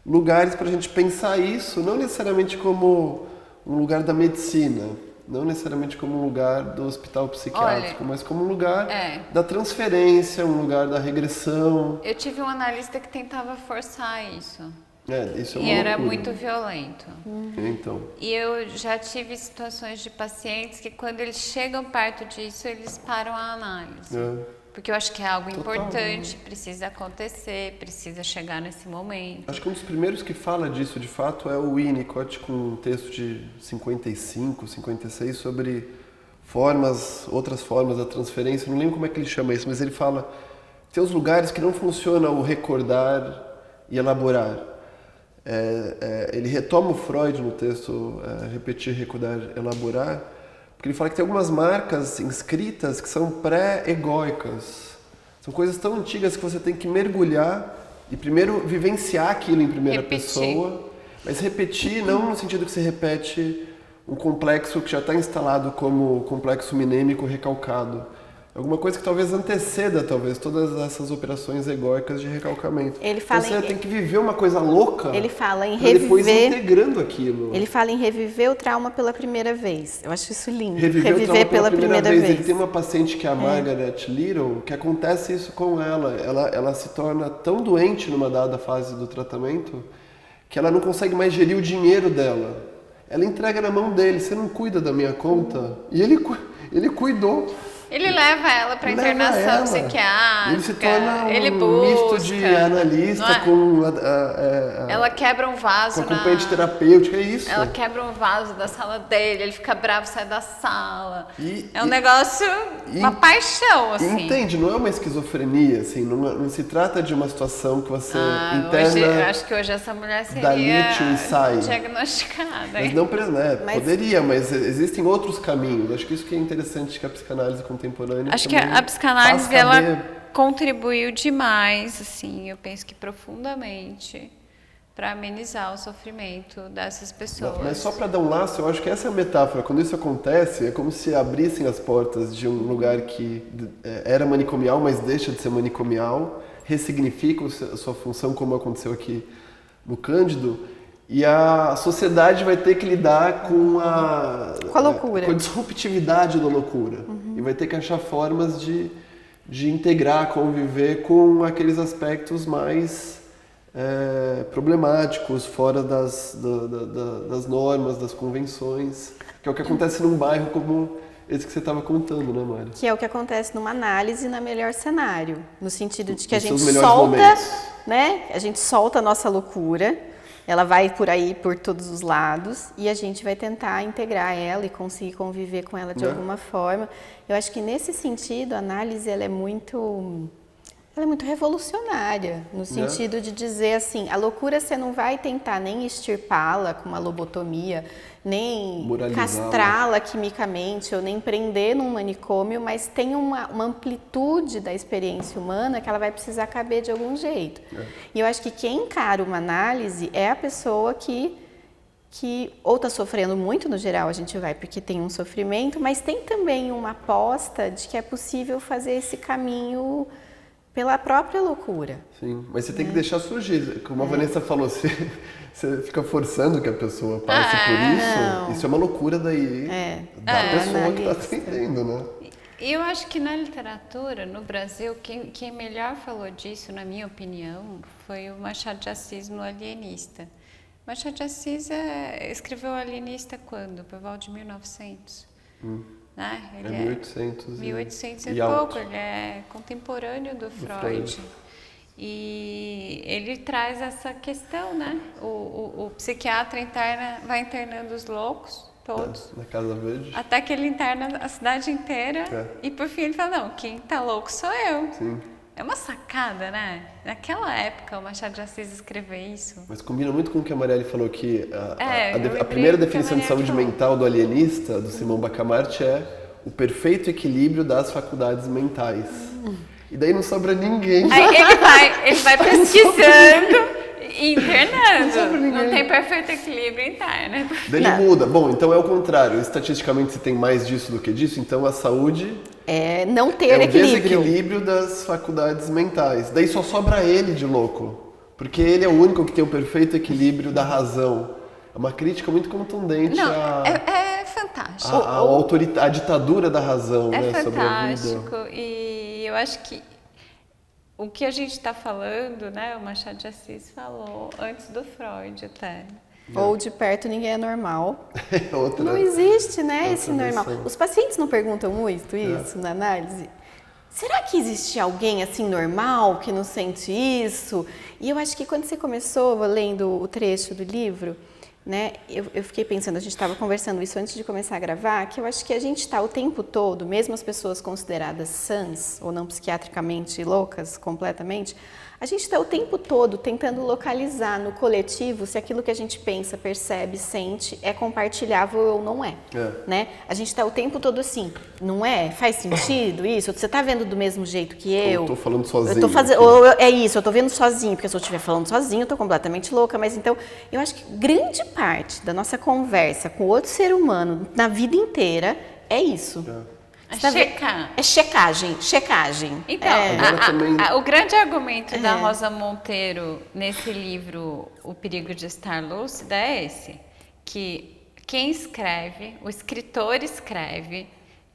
Speaker 2: lugares para a gente pensar isso, não necessariamente como um lugar da medicina, não necessariamente como um lugar do hospital psiquiátrico, mas como um lugar da transferência, um lugar da regressão.
Speaker 1: Eu tive um analista que tentava forçar isso.
Speaker 2: Isso é uma
Speaker 1: E era
Speaker 2: loucura.
Speaker 1: muito violento.
Speaker 2: Então,
Speaker 1: E eu já tive situações de pacientes que quando eles chegam perto disso, eles param a análise. Porque eu acho que é algo importante, precisa acontecer, precisa chegar nesse momento.
Speaker 2: Acho que um dos primeiros que fala disso, de fato, é o Winnicott, com um texto de 55, 56, sobre outras formas da transferência. Não lembro como é que ele chama isso, mas ele fala que tem os lugares que não funciona o recordar e elaborar. Ele retoma o Freud no texto Repetir, Recordar, Elaborar, porque ele fala que tem algumas marcas inscritas que são pré-egóicas. São coisas tão antigas que você tem que mergulhar e primeiro vivenciar aquilo em primeira pessoa, mas repetir não no sentido que você repete um complexo que já está instalado como complexo minêmico recalcado. Alguma coisa que talvez anteceda, todas essas operações egóicas de recalcamento.
Speaker 3: Ele fala
Speaker 2: então você tem que viver uma coisa louca.
Speaker 3: Ele fala em
Speaker 2: depois
Speaker 3: reviver.
Speaker 2: integrando aquilo.
Speaker 3: Ele fala em reviver o trauma pela primeira vez. Eu acho isso lindo.
Speaker 2: Reviver o trauma
Speaker 3: pela primeira vez.
Speaker 2: Ele tem uma paciente que é a Margaret Little, que acontece isso com ela. Ela se torna tão doente numa dada fase do tratamento que ela não consegue mais gerir o dinheiro dela. Ela entrega na mão dele. Você não cuida da minha conta? E ele cuidou.
Speaker 1: Ele leva ela para internação psiquiátrica.
Speaker 2: Ele se torna
Speaker 1: ele
Speaker 2: misto
Speaker 1: busca,
Speaker 2: de analista com
Speaker 1: ela quebra um vaso
Speaker 2: com acompanhante terapêutico, é isso.
Speaker 1: Ela quebra um vaso da sala dele, ele fica bravo, sai da sala. É um
Speaker 2: e,
Speaker 1: negócio, uma paixão, assim.
Speaker 2: Entende? Não é uma esquizofrenia, assim, não se trata de uma situação que você interna.
Speaker 1: Hoje, acho que hoje essa mulher seria diagnosticada.
Speaker 2: Mas não, poderia, mas existem outros caminhos. Acho que isso que é interessante que a psicanálise contemporânea.
Speaker 1: Acho que a psicanálise ela contribuiu demais, assim, eu penso que profundamente, para amenizar o sofrimento dessas pessoas.
Speaker 2: Mas só para dar um laço, eu acho que essa é a metáfora. Quando isso acontece, é como se abrissem as portas de um lugar que era manicomial, mas deixa de ser manicomial, ressignifica a sua função, como aconteceu aqui no Cândido, e a sociedade vai ter que lidar com a loucura, com a disruptividade da loucura. E vai ter que achar formas de integrar, conviver com aqueles aspectos mais problemáticos, fora das normas, das convenções, que é o que acontece num bairro como esse que você estava contando, né, Mari?
Speaker 3: Que é o que acontece numa análise na melhor cenário, no sentido de que a gente a gente solta a nossa loucura, ela vai por aí, por todos os lados, e a gente vai tentar integrar ela e conseguir conviver com ela de alguma forma. Eu acho que nesse sentido a análise ela é muito revolucionária, no sentido de dizer assim, a loucura você não vai tentar nem extirpá-la com uma lobotomia, nem castrá-la quimicamente, ou nem prender num manicômio, mas tem uma amplitude da experiência humana que ela vai precisar caber de algum jeito. E eu acho que quem encara uma análise é a pessoa que ou está sofrendo muito, no geral a gente vai porque tem um sofrimento, mas tem também uma aposta de que é possível fazer esse caminho pela própria loucura.
Speaker 2: Sim, mas você tem que deixar surgir. Como a Vanessa falou, você fica forçando que a pessoa passe por isso, isso é uma loucura da pessoa que está atendendo, né?
Speaker 1: E eu acho que na literatura, no Brasil, quem melhor falou disso, na minha opinião, foi o Machado de Assis no Alienista. Machado de Assis escreveu Alienista quando? Por volta de 1900. Né? Ele 1800 e pouco, ele é contemporâneo do Freud. E ele traz essa questão, né? O psiquiatra vai internando os loucos, todos.
Speaker 2: Na Casa Verde.
Speaker 1: Até que ele interna a cidade inteira e por fim ele fala, não, quem tá louco sou eu.
Speaker 2: Sim.
Speaker 1: É uma sacada, né? Naquela época o Machado de Assis escreveu isso.
Speaker 2: Mas combina muito com o que a Marielle falou, que
Speaker 1: eu
Speaker 2: a primeira definição de
Speaker 1: Marielle
Speaker 2: saúde
Speaker 1: falou.
Speaker 2: mental do alienista, do Simão Bacamarte, é o perfeito equilíbrio das faculdades mentais. E daí não sobra ninguém.
Speaker 1: Aí ele vai pesquisando e internando.
Speaker 2: ninguém.
Speaker 1: Não tem perfeito equilíbrio interno.
Speaker 2: Daí ele muda. Bom, então é o contrário. Estatisticamente, se tem mais disso do que disso, então a saúde
Speaker 3: É não ter
Speaker 2: é o
Speaker 3: equilíbrio.
Speaker 2: desequilíbrio das faculdades mentais. Daí só sobra ele de louco. Porque ele é o único que tem o perfeito equilíbrio da razão. É uma crítica muito contundente
Speaker 1: Não,
Speaker 2: à
Speaker 1: é fantástico.
Speaker 2: à ditadura da razão,
Speaker 1: É
Speaker 2: né, sobre a vida.
Speaker 1: fantástico. E eu acho que o que a gente está falando, né? O Machado de Assis falou antes do Freud até.
Speaker 3: Ou de perto ninguém é normal.
Speaker 2: Outra.
Speaker 3: Não existe, né,
Speaker 2: outra
Speaker 3: esse normal.
Speaker 2: versão.
Speaker 3: Os pacientes não perguntam muito isso na análise? Será que existe alguém assim normal que não sente isso? E eu acho que quando você começou lendo o trecho do livro, né, eu fiquei pensando, a gente estava conversando isso antes de começar a gravar, que eu acho que a gente está o tempo todo, mesmo as pessoas consideradas sãs ou não psiquiatricamente loucas completamente, a gente está o tempo todo tentando localizar no coletivo se aquilo que a gente pensa, percebe, sente é compartilhável ou não é. Né? A gente está o tempo todo assim, não é? Faz sentido isso? Você está vendo do mesmo jeito que eu?
Speaker 2: Eu tô falando sozinho.
Speaker 3: Eu tô fazendo, ou é isso, eu tô vendo sozinho, porque se eu estiver falando sozinho, eu tô completamente louca. Mas então, eu acho que grande parte da nossa conversa com outro ser humano na vida inteira é isso. Você tá
Speaker 1: Checar.
Speaker 3: É checagem.
Speaker 1: Então,
Speaker 2: Agora também-
Speaker 1: o grande argumento da Rosa Monteiro nesse livro O Perigo de Estar Lúcida é esse, que quem escreve, o escritor escreve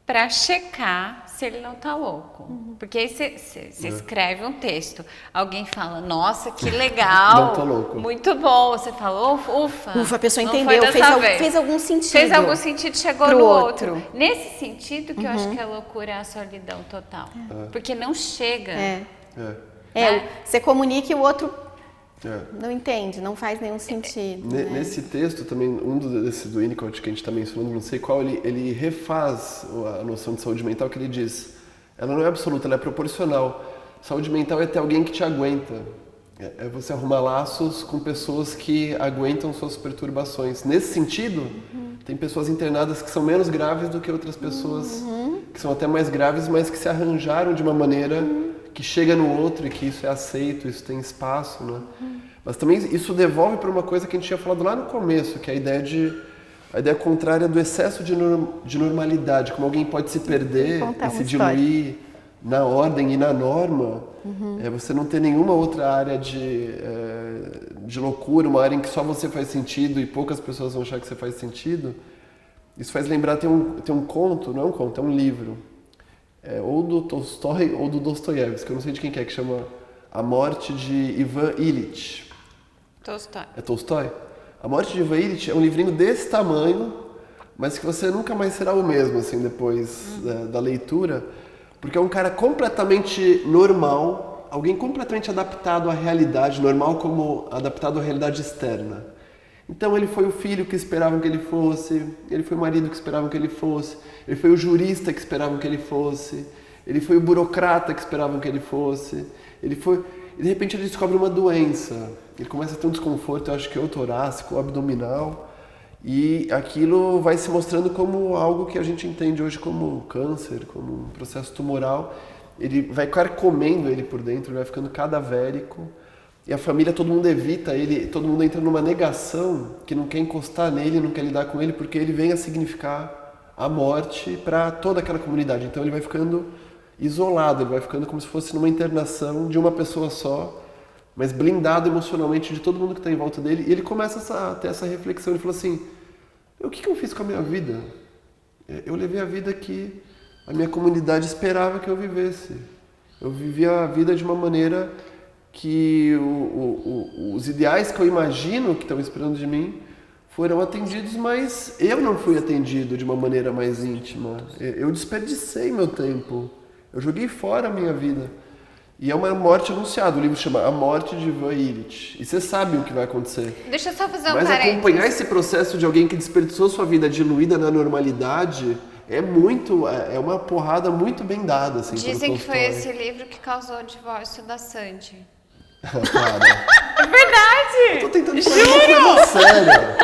Speaker 1: para checar se ele não tá louco. Porque aí você escreve um texto, alguém fala, nossa, que legal,
Speaker 2: Não tô louco.
Speaker 1: muito bom, você fala, ufa,
Speaker 3: Ufa, a pessoa
Speaker 1: não
Speaker 3: entendeu,
Speaker 1: foi dessa vez.
Speaker 3: fez algum sentido.
Speaker 1: Fez algum sentido, chegou
Speaker 3: pro
Speaker 1: no
Speaker 3: outro.
Speaker 1: outro. Nesse sentido que eu acho que a loucura é a solidão total. Porque não chega.
Speaker 2: É.
Speaker 3: Você comunica e o outro
Speaker 2: É.
Speaker 3: não entende, não faz nenhum sentido. né?
Speaker 2: Nesse texto também, desse do Winnicott que a gente está mencionando, não sei qual, ele refaz a noção de saúde mental, que ele diz, ela não é absoluta, ela é proporcional. Saúde mental é ter alguém que te aguenta. É você arrumar laços com pessoas que aguentam suas perturbações. Nesse sentido, tem pessoas internadas que são menos graves do que outras pessoas que são até mais graves, mas que se arranjaram de uma maneira que chega no outro e que isso é aceito, isso tem espaço, né? Mas também isso devolve para uma coisa que a gente tinha falado lá no começo, que é a ideia contrária do excesso de normalidade, como alguém pode se perder
Speaker 3: Contar
Speaker 2: e
Speaker 3: uma
Speaker 2: se
Speaker 3: história.
Speaker 2: diluir na ordem e na norma, você não ter nenhuma outra área de loucura, uma área em que só você faz sentido e poucas pessoas vão achar que você faz sentido. Isso faz lembrar, tem um conto, não é um conto, é um livro, ou do Tolstói ou do Dostoiévski, que eu não sei de quem que é, que chama A Morte de Ivan Ilitch.
Speaker 1: Tolstói.
Speaker 2: É Tolstói? A Morte de Ivan Ilitch é um livrinho desse tamanho, mas que você nunca mais será o mesmo, assim, depois da leitura, porque é um cara completamente normal, alguém completamente adaptado à realidade, normal como adaptado à realidade externa. Então ele foi o filho que esperavam que ele fosse, ele foi o marido que esperavam que ele fosse, ele foi o jurista que esperavam que ele fosse, ele foi o burocrata que esperavam que ele fosse, ele foi... E de repente ele descobre uma doença, ele começa a ter um desconforto, eu acho que é o torácico, o abdominal, e aquilo vai se mostrando como algo que a gente entende hoje como câncer, como um processo tumoral. Ele vai carcomendo ele por dentro, ele vai ficando cadavérico, e a família, todo mundo evita ele, todo mundo entra numa negação, que não quer encostar nele, não quer lidar com ele, porque ele vem a significar a morte para toda aquela comunidade. Então ele vai ficando isolado, ele vai ficando como se fosse numa internação de uma pessoa só, mas blindado emocionalmente de todo mundo que está em volta dele. E ele começa a ter essa reflexão, ele falou assim, o que eu fiz com a minha vida? Eu levei a vida que a minha comunidade esperava que eu vivesse. Eu vivi a vida de uma maneira que os ideais que eu imagino que estão esperando de mim foram atendidos, mas eu não fui atendido de uma maneira mais íntima. Eu desperdicei meu tempo. Eu joguei fora a minha vida. E é uma morte anunciada. O livro chama A Morte de Ivan Illich. E você sabe o que vai acontecer.
Speaker 1: Deixa eu só fazer um
Speaker 2: Mas
Speaker 1: parênteses.
Speaker 2: acompanhar esse processo de alguém que desperdiçou sua vida diluída na normalidade é uma porrada muito bem dada. Assim,
Speaker 1: Dizem que foi esse livro que causou o divórcio da Sandy.
Speaker 2: Para.
Speaker 1: É verdade!
Speaker 2: Eu tô tentando fazer uma coisa séria.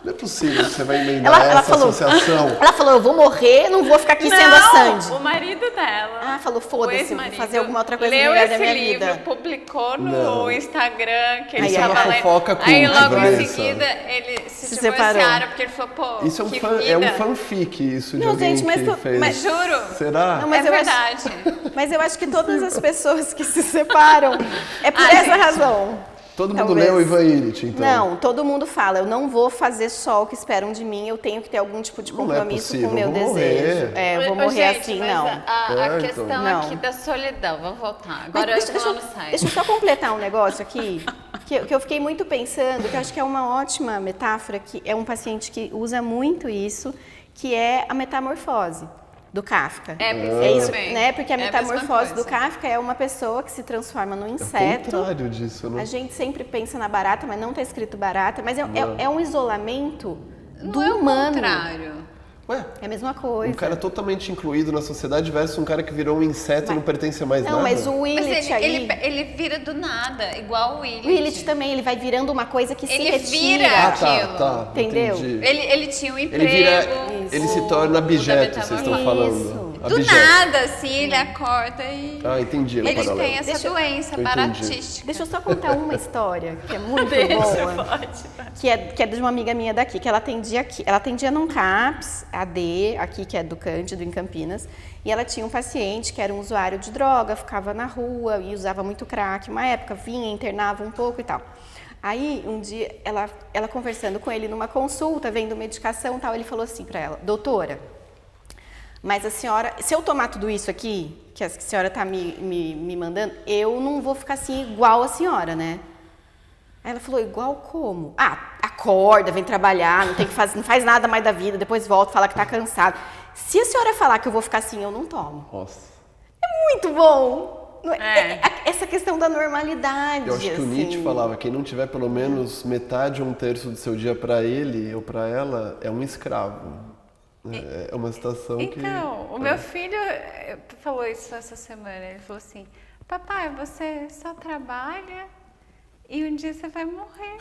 Speaker 2: Não é possível que você vai emendar
Speaker 3: Ela
Speaker 2: essa
Speaker 3: falou,
Speaker 2: associação.
Speaker 3: Ela falou, eu vou morrer, não vou ficar aqui sendo a Sandy.
Speaker 1: o marido dela.
Speaker 3: Ah, falou, foda-se, vou fazer alguma outra coisa
Speaker 1: leu
Speaker 3: melhor da
Speaker 1: esse
Speaker 3: minha
Speaker 1: livro,
Speaker 3: vida.
Speaker 1: publicou no
Speaker 2: Não.
Speaker 1: Instagram, que ele
Speaker 3: Isso é
Speaker 1: estava
Speaker 3: uma
Speaker 1: lendo.
Speaker 2: fofoca cult,
Speaker 1: Aí logo em
Speaker 2: Vanessa.
Speaker 1: seguida eles se
Speaker 3: separou.
Speaker 1: divorciaram, porque ele falou, pô,
Speaker 2: Isso
Speaker 1: que
Speaker 2: é um
Speaker 1: vida.
Speaker 2: fanfic, isso de
Speaker 3: Não,
Speaker 2: alguém
Speaker 3: gente, mas
Speaker 2: que
Speaker 3: tu-
Speaker 2: fez.
Speaker 3: mas
Speaker 1: juro.
Speaker 2: Será?
Speaker 3: Não, mas
Speaker 1: é
Speaker 3: eu acho-
Speaker 1: verdade.
Speaker 3: Mas eu acho que todas as pessoas que se separam é por
Speaker 1: Ah,
Speaker 3: essa
Speaker 1: gente.
Speaker 3: razão.
Speaker 2: Todo mundo
Speaker 3: Talvez.
Speaker 2: leu Ivan Illich, então.
Speaker 3: Não, todo mundo fala, eu não vou fazer só o que esperam de mim, eu tenho que ter algum tipo de
Speaker 2: Não é
Speaker 3: compromisso
Speaker 2: possível,
Speaker 3: com o meu
Speaker 2: eu vou
Speaker 3: desejo.
Speaker 2: morrer.
Speaker 3: É, eu vou
Speaker 1: Ô,
Speaker 3: morrer
Speaker 1: gente,
Speaker 3: assim,
Speaker 1: mas
Speaker 3: não.
Speaker 1: A
Speaker 2: então.
Speaker 1: questão
Speaker 3: Não.
Speaker 1: aqui da solidão, vamos voltar.
Speaker 3: Mas
Speaker 1: Agora
Speaker 3: deixa
Speaker 1: falando sério.
Speaker 3: eu só completar um negócio aqui, que eu fiquei muito pensando, que eu acho que é uma ótima metáfora, que é um paciente que usa muito isso, que é a metamorfose do Kafka.
Speaker 1: pensei
Speaker 3: É isso,
Speaker 1: também.
Speaker 3: né? Porque a
Speaker 1: É a mesma
Speaker 3: metamorfose do
Speaker 1: coisa.
Speaker 3: Kafka é uma pessoa que se transforma num
Speaker 2: É o
Speaker 3: inseto.
Speaker 2: contrário disso, né?
Speaker 3: A gente sempre pensa na barata, mas não está escrito barata, mas é um isolamento do
Speaker 1: Não é o
Speaker 3: humano.
Speaker 1: contrário.
Speaker 2: Ué,
Speaker 3: É a mesma coisa.
Speaker 2: um cara totalmente incluído na sociedade versus um cara que virou um inseto e não pertence a mais
Speaker 3: Não,
Speaker 2: nada.
Speaker 3: mas o
Speaker 1: Mas
Speaker 3: Willett aí...
Speaker 1: ele vira do nada, igual o Willis.
Speaker 3: O Willett também, ele vai virando uma coisa que se
Speaker 1: Ele
Speaker 3: retira.
Speaker 1: vira
Speaker 2: Ah,
Speaker 1: aquilo.
Speaker 2: tá,
Speaker 3: Entendeu?
Speaker 2: entendi.
Speaker 1: Ele tinha um emprego.
Speaker 2: Ele se torna abjeto, vocês estão
Speaker 3: Isso.
Speaker 2: falando.
Speaker 1: Do
Speaker 2: Abjeto.
Speaker 1: nada, assim, ele acorda e...
Speaker 2: Ah, entendi. o
Speaker 1: Eles
Speaker 2: paralelo.
Speaker 1: têm essa
Speaker 3: Deixa-
Speaker 1: doença
Speaker 2: eu entendi.
Speaker 1: baratística.
Speaker 3: Deixa eu só contar uma história que é muito boa. Que é de uma amiga minha daqui, que ela atendia aqui. Ela atendia num CAPS, AD, aqui que é do Cândido, em Campinas. E ela tinha um paciente que era um usuário de droga, ficava na rua e usava muito crack. Uma época vinha, internava um pouco e tal. Aí, um dia, ela conversando com ele numa consulta, vendo medicação e tal, ele falou assim pra ela, doutora, mas a senhora, se eu tomar tudo isso aqui, que a senhora tá me mandando, eu não vou ficar assim igual a senhora, né? Aí ela falou, igual como? Ah, acorda, vem trabalhar, não faz nada mais da vida, depois volta, fala que tá cansado. Se a senhora falar que eu vou ficar assim, eu não tomo.
Speaker 2: Nossa.
Speaker 3: Muito bom!
Speaker 1: É.
Speaker 3: Essa questão da normalidade,
Speaker 2: Eu acho que o
Speaker 3: assim.
Speaker 2: Nietzsche falava, quem não tiver pelo menos metade ou um terço do seu dia para ele ou para ela, é um escravo. É uma situação que...
Speaker 1: Então, o meu filho falou isso essa semana. Ele falou assim, papai, você só trabalha e um dia você vai morrer.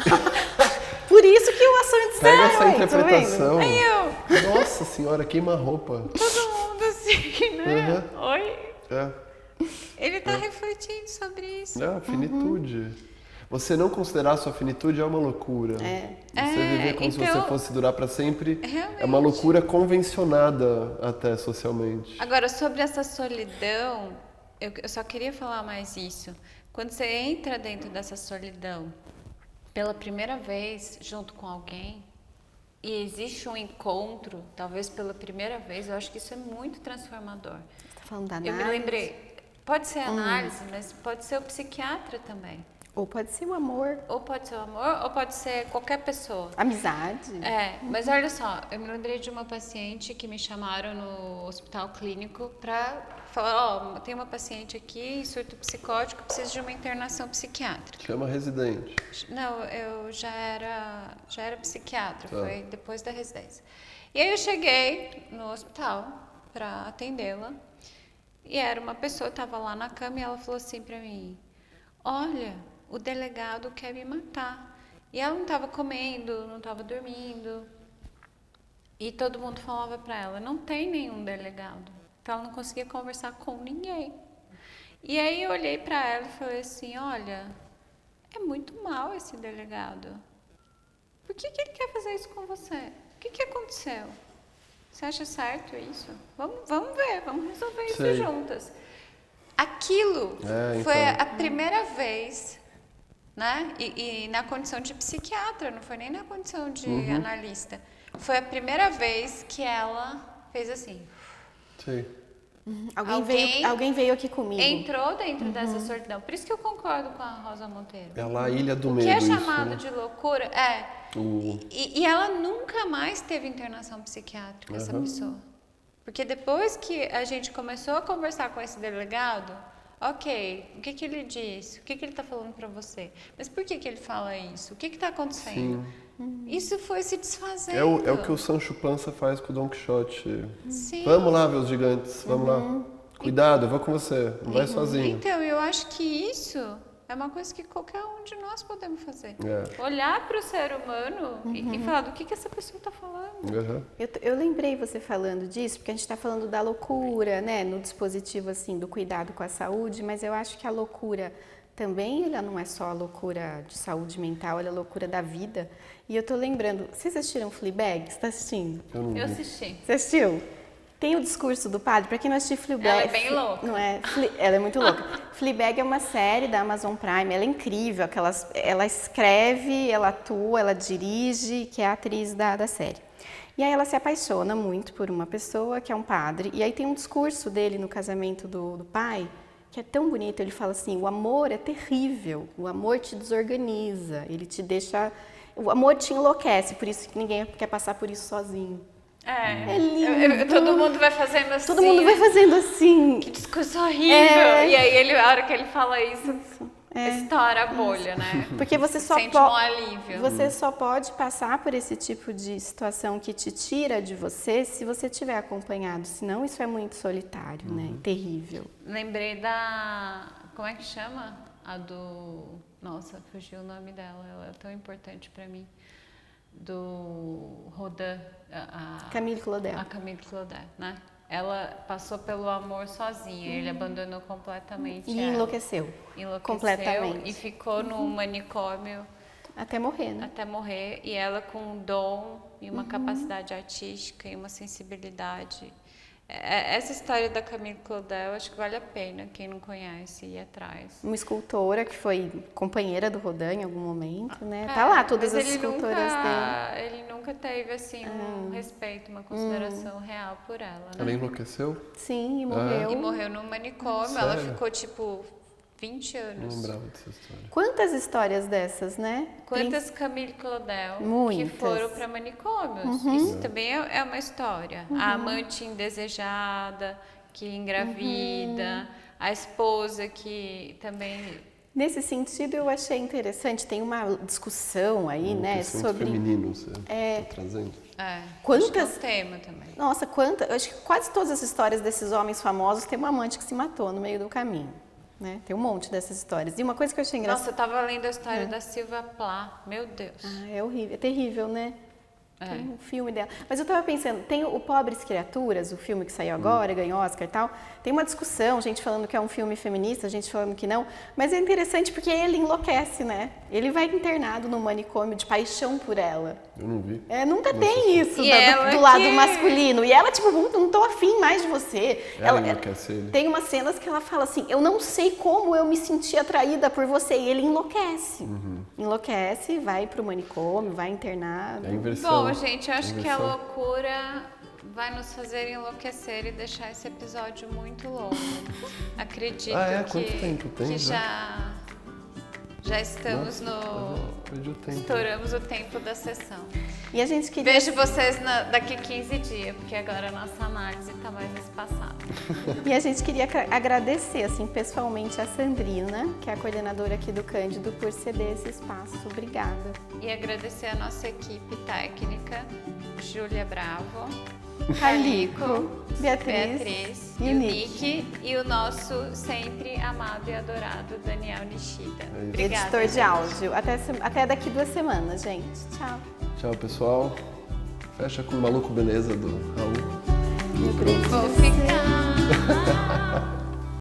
Speaker 3: Por isso que o assunto
Speaker 2: Pega essa
Speaker 3: tá vendo?
Speaker 2: interpretação.
Speaker 1: Aí eu,
Speaker 2: Nossa senhora, queima a roupa.
Speaker 1: todo mundo assim, né? Oi?
Speaker 2: É,
Speaker 1: Ele tá refletindo sobre isso.
Speaker 2: é a finitude. Você não considerar a sua finitude é uma loucura. Você viver como se
Speaker 1: então,
Speaker 2: você fosse durar para sempre
Speaker 1: realmente.
Speaker 2: é uma loucura convencionada até socialmente.
Speaker 1: Agora, sobre essa solidão, eu só queria falar mais isso. Quando você entra dentro dessa solidão pela primeira vez junto com alguém e existe um encontro, talvez pela primeira vez, eu acho que isso é muito transformador.
Speaker 3: Você tá falando da
Speaker 1: Eu me
Speaker 3: análise?
Speaker 1: lembrei, pode ser análise, mas pode ser o psiquiatra também.
Speaker 3: Ou pode ser o amor,
Speaker 1: Ou pode ser o amor, ou pode ser qualquer pessoa.
Speaker 3: amizade.
Speaker 1: É, mas olha só, eu me lembrei de uma paciente que me chamaram no hospital clínico para falar, ó, tem uma paciente aqui, surto psicótico, precisa de uma internação psiquiátrica.
Speaker 2: Chama residente.
Speaker 1: Não, eu já era psiquiatra,
Speaker 2: Tá.
Speaker 1: foi depois da residência. E aí eu cheguei no hospital para atendê-la e era uma pessoa, estava lá na cama e ela falou assim para mim, olha, o delegado quer me matar. E ela não estava comendo, não estava dormindo. E todo mundo falava para ela, não tem nenhum delegado. Então ela não conseguia conversar com ninguém. E aí eu olhei para ela e falei assim, olha, é muito mal esse delegado. Por que ele quer fazer isso com você? O que aconteceu? Você acha certo isso? Vamos ver, vamos resolver isso
Speaker 2: Sei.
Speaker 1: juntas. Aquilo
Speaker 2: É,
Speaker 1: foi
Speaker 2: então.
Speaker 1: a primeira vez, né? E na condição de psiquiatra, não foi nem na condição de analista. Foi a primeira vez que ela fez assim.
Speaker 2: Sei.
Speaker 3: Alguém veio aqui comigo.
Speaker 1: Entrou dentro dessa solidão. Por isso que eu concordo com a Rosa Monteiro.
Speaker 2: É lá a ilha do
Speaker 1: O
Speaker 2: medo.
Speaker 1: que é
Speaker 2: isso,
Speaker 1: chamado
Speaker 2: né?
Speaker 1: de loucura e ela nunca mais teve internação psiquiátrica, essa pessoa. Porque depois que a gente começou a conversar com esse delegado, Ok, o que ele disse? O que ele está falando para você? Mas por que ele fala isso? O que está acontecendo? Isso foi se desfazendo.
Speaker 2: É o que o Sancho Panza faz com o Don Quixote.
Speaker 1: Sim.
Speaker 2: Vamos lá ver os gigantes, vamos lá. Cuidado, eu vou com você, não vai sozinho.
Speaker 1: Então, eu acho que isso é uma coisa que qualquer um de nós podemos fazer. Olhar para o ser humano e falar do que essa pessoa está falando.
Speaker 3: Eu lembrei você falando disso, porque a gente está falando da loucura, né, no dispositivo assim do cuidado com a saúde, mas eu acho que a loucura também, ela não é só a loucura de saúde mental, ela é a loucura da vida. E eu tô lembrando, vocês assistiram Fleabag? Você tá assistindo?
Speaker 1: Eu assisti.
Speaker 3: Você assistiu? Tem o discurso do padre, para quem não assistiu Fleabag...
Speaker 1: Ela é bem louca.
Speaker 3: Não é? Ela é muito louca. Fleabag é uma série da Amazon Prime, ela é incrível, ela escreve, ela atua, ela dirige, que é a atriz da série. E aí ela se apaixona muito por uma pessoa que é um padre, e aí tem um discurso dele no casamento do pai, que é tão bonito, ele fala assim, o amor é terrível, o amor te desorganiza, ele te deixa... O amor te enlouquece, por isso que ninguém quer passar por isso sozinho. É lindo.
Speaker 1: Todo mundo vai fazendo assim.
Speaker 3: Todo mundo vai fazendo assim.
Speaker 1: Que discurso horrível. E aí, a hora que ele fala isso, estoura a bolha, né?
Speaker 3: Porque você só
Speaker 1: sente um alívio.
Speaker 3: Você só pode passar por esse tipo de situação que te tira de você se você estiver acompanhado. Senão, isso é muito solitário, né? Terrível.
Speaker 1: Lembrei da... Como é que chama? A do... Nossa, fugiu o nome dela. Ela é tão importante pra mim. Do Rodin,
Speaker 3: Camille Claudel.
Speaker 1: A Camille Claudel, né? Ela passou pelo amor sozinha, ele abandonou completamente
Speaker 3: E
Speaker 1: ela.
Speaker 3: Enlouqueceu completamente.
Speaker 1: E ficou no manicômio
Speaker 3: até morrer, né?
Speaker 1: Até morrer, e ela com um dom e uma capacidade artística e uma sensibilidade. Essa história da Camille Claudel, acho que vale a pena, quem não conhece, ir atrás.
Speaker 3: Uma escultora que foi companheira do Rodin em algum momento, né? Tá lá todas as esculturas dele.
Speaker 1: Ele nunca teve, assim, um respeito, uma consideração real por ela, né?
Speaker 2: Ela enlouqueceu?
Speaker 3: Sim, e morreu.
Speaker 1: E morreu no manicômio.
Speaker 2: Sério?
Speaker 1: Ela ficou, tipo, 20 anos.
Speaker 2: Não lembrava dessa história.
Speaker 3: Quantas histórias dessas, né?
Speaker 1: Quantas Camille Claudel
Speaker 3: Muitas.
Speaker 1: que foram para manicômios. Isso também é uma história. A amante indesejada que engravida, a esposa que também...
Speaker 3: Nesse sentido, eu achei interessante, tem uma discussão aí, né, sobre...
Speaker 2: feminino, você tá trazendo.
Speaker 3: Quantas...
Speaker 1: Acho que é um tema também.
Speaker 3: Nossa, eu acho que quase todas as histórias desses homens famosos tem uma amante que se matou no meio do caminho. Né? Tem um monte dessas histórias. E uma coisa que eu achei engraçada...
Speaker 1: Nossa, eu tava lendo a história da Silvia Plath. Meu Deus.
Speaker 3: É horrível, é terrível, né? Tem um filme dela. Mas eu tava pensando, tem o Pobres Criaturas, o filme que saiu agora, ganhou Oscar e tal. Tem uma discussão, gente falando que é um filme feminista, gente falando que não. Mas é interessante porque ele enlouquece, né? Ele vai internado no manicômio de paixão por ela.
Speaker 2: Eu não vi.
Speaker 3: Nunca tem isso do lado masculino. E ela, tipo, não tô afim mais de você.
Speaker 2: Ela enlouquece ele.
Speaker 3: Tem umas cenas que ela fala assim, eu não sei como eu me senti atraída por você. E ele enlouquece. Enlouquece, vai pro manicômio, vai internado.
Speaker 2: É a inversão.
Speaker 1: Bom, gente, eu acho que a loucura vai nos fazer enlouquecer e deixar esse episódio muito longo. Acredito
Speaker 2: Quanto tempo tem
Speaker 1: que já estamos
Speaker 2: perdi o tempo.
Speaker 1: Estouramos o tempo da sessão.
Speaker 3: E a gente queria...
Speaker 1: Vejo vocês daqui 15 dias, porque agora a nossa análise está mais espaçada.
Speaker 3: E a gente queria agradecer, assim, pessoalmente a Sandrina, que é a coordenadora aqui do Cândido, por ceder esse espaço. Obrigada.
Speaker 1: E agradecer a nossa equipe técnica, Júlia Bravo,
Speaker 3: Calico, Beatriz
Speaker 1: e o Nick. E o nosso sempre amado e adorado Daniel Nishida. Obrigada,
Speaker 3: editor de áudio. Até daqui 2 semanas, gente. Tchau.
Speaker 2: Tchau, pessoal. Fecha com o Maluco Beleza do Raul.
Speaker 1: Vou ficar.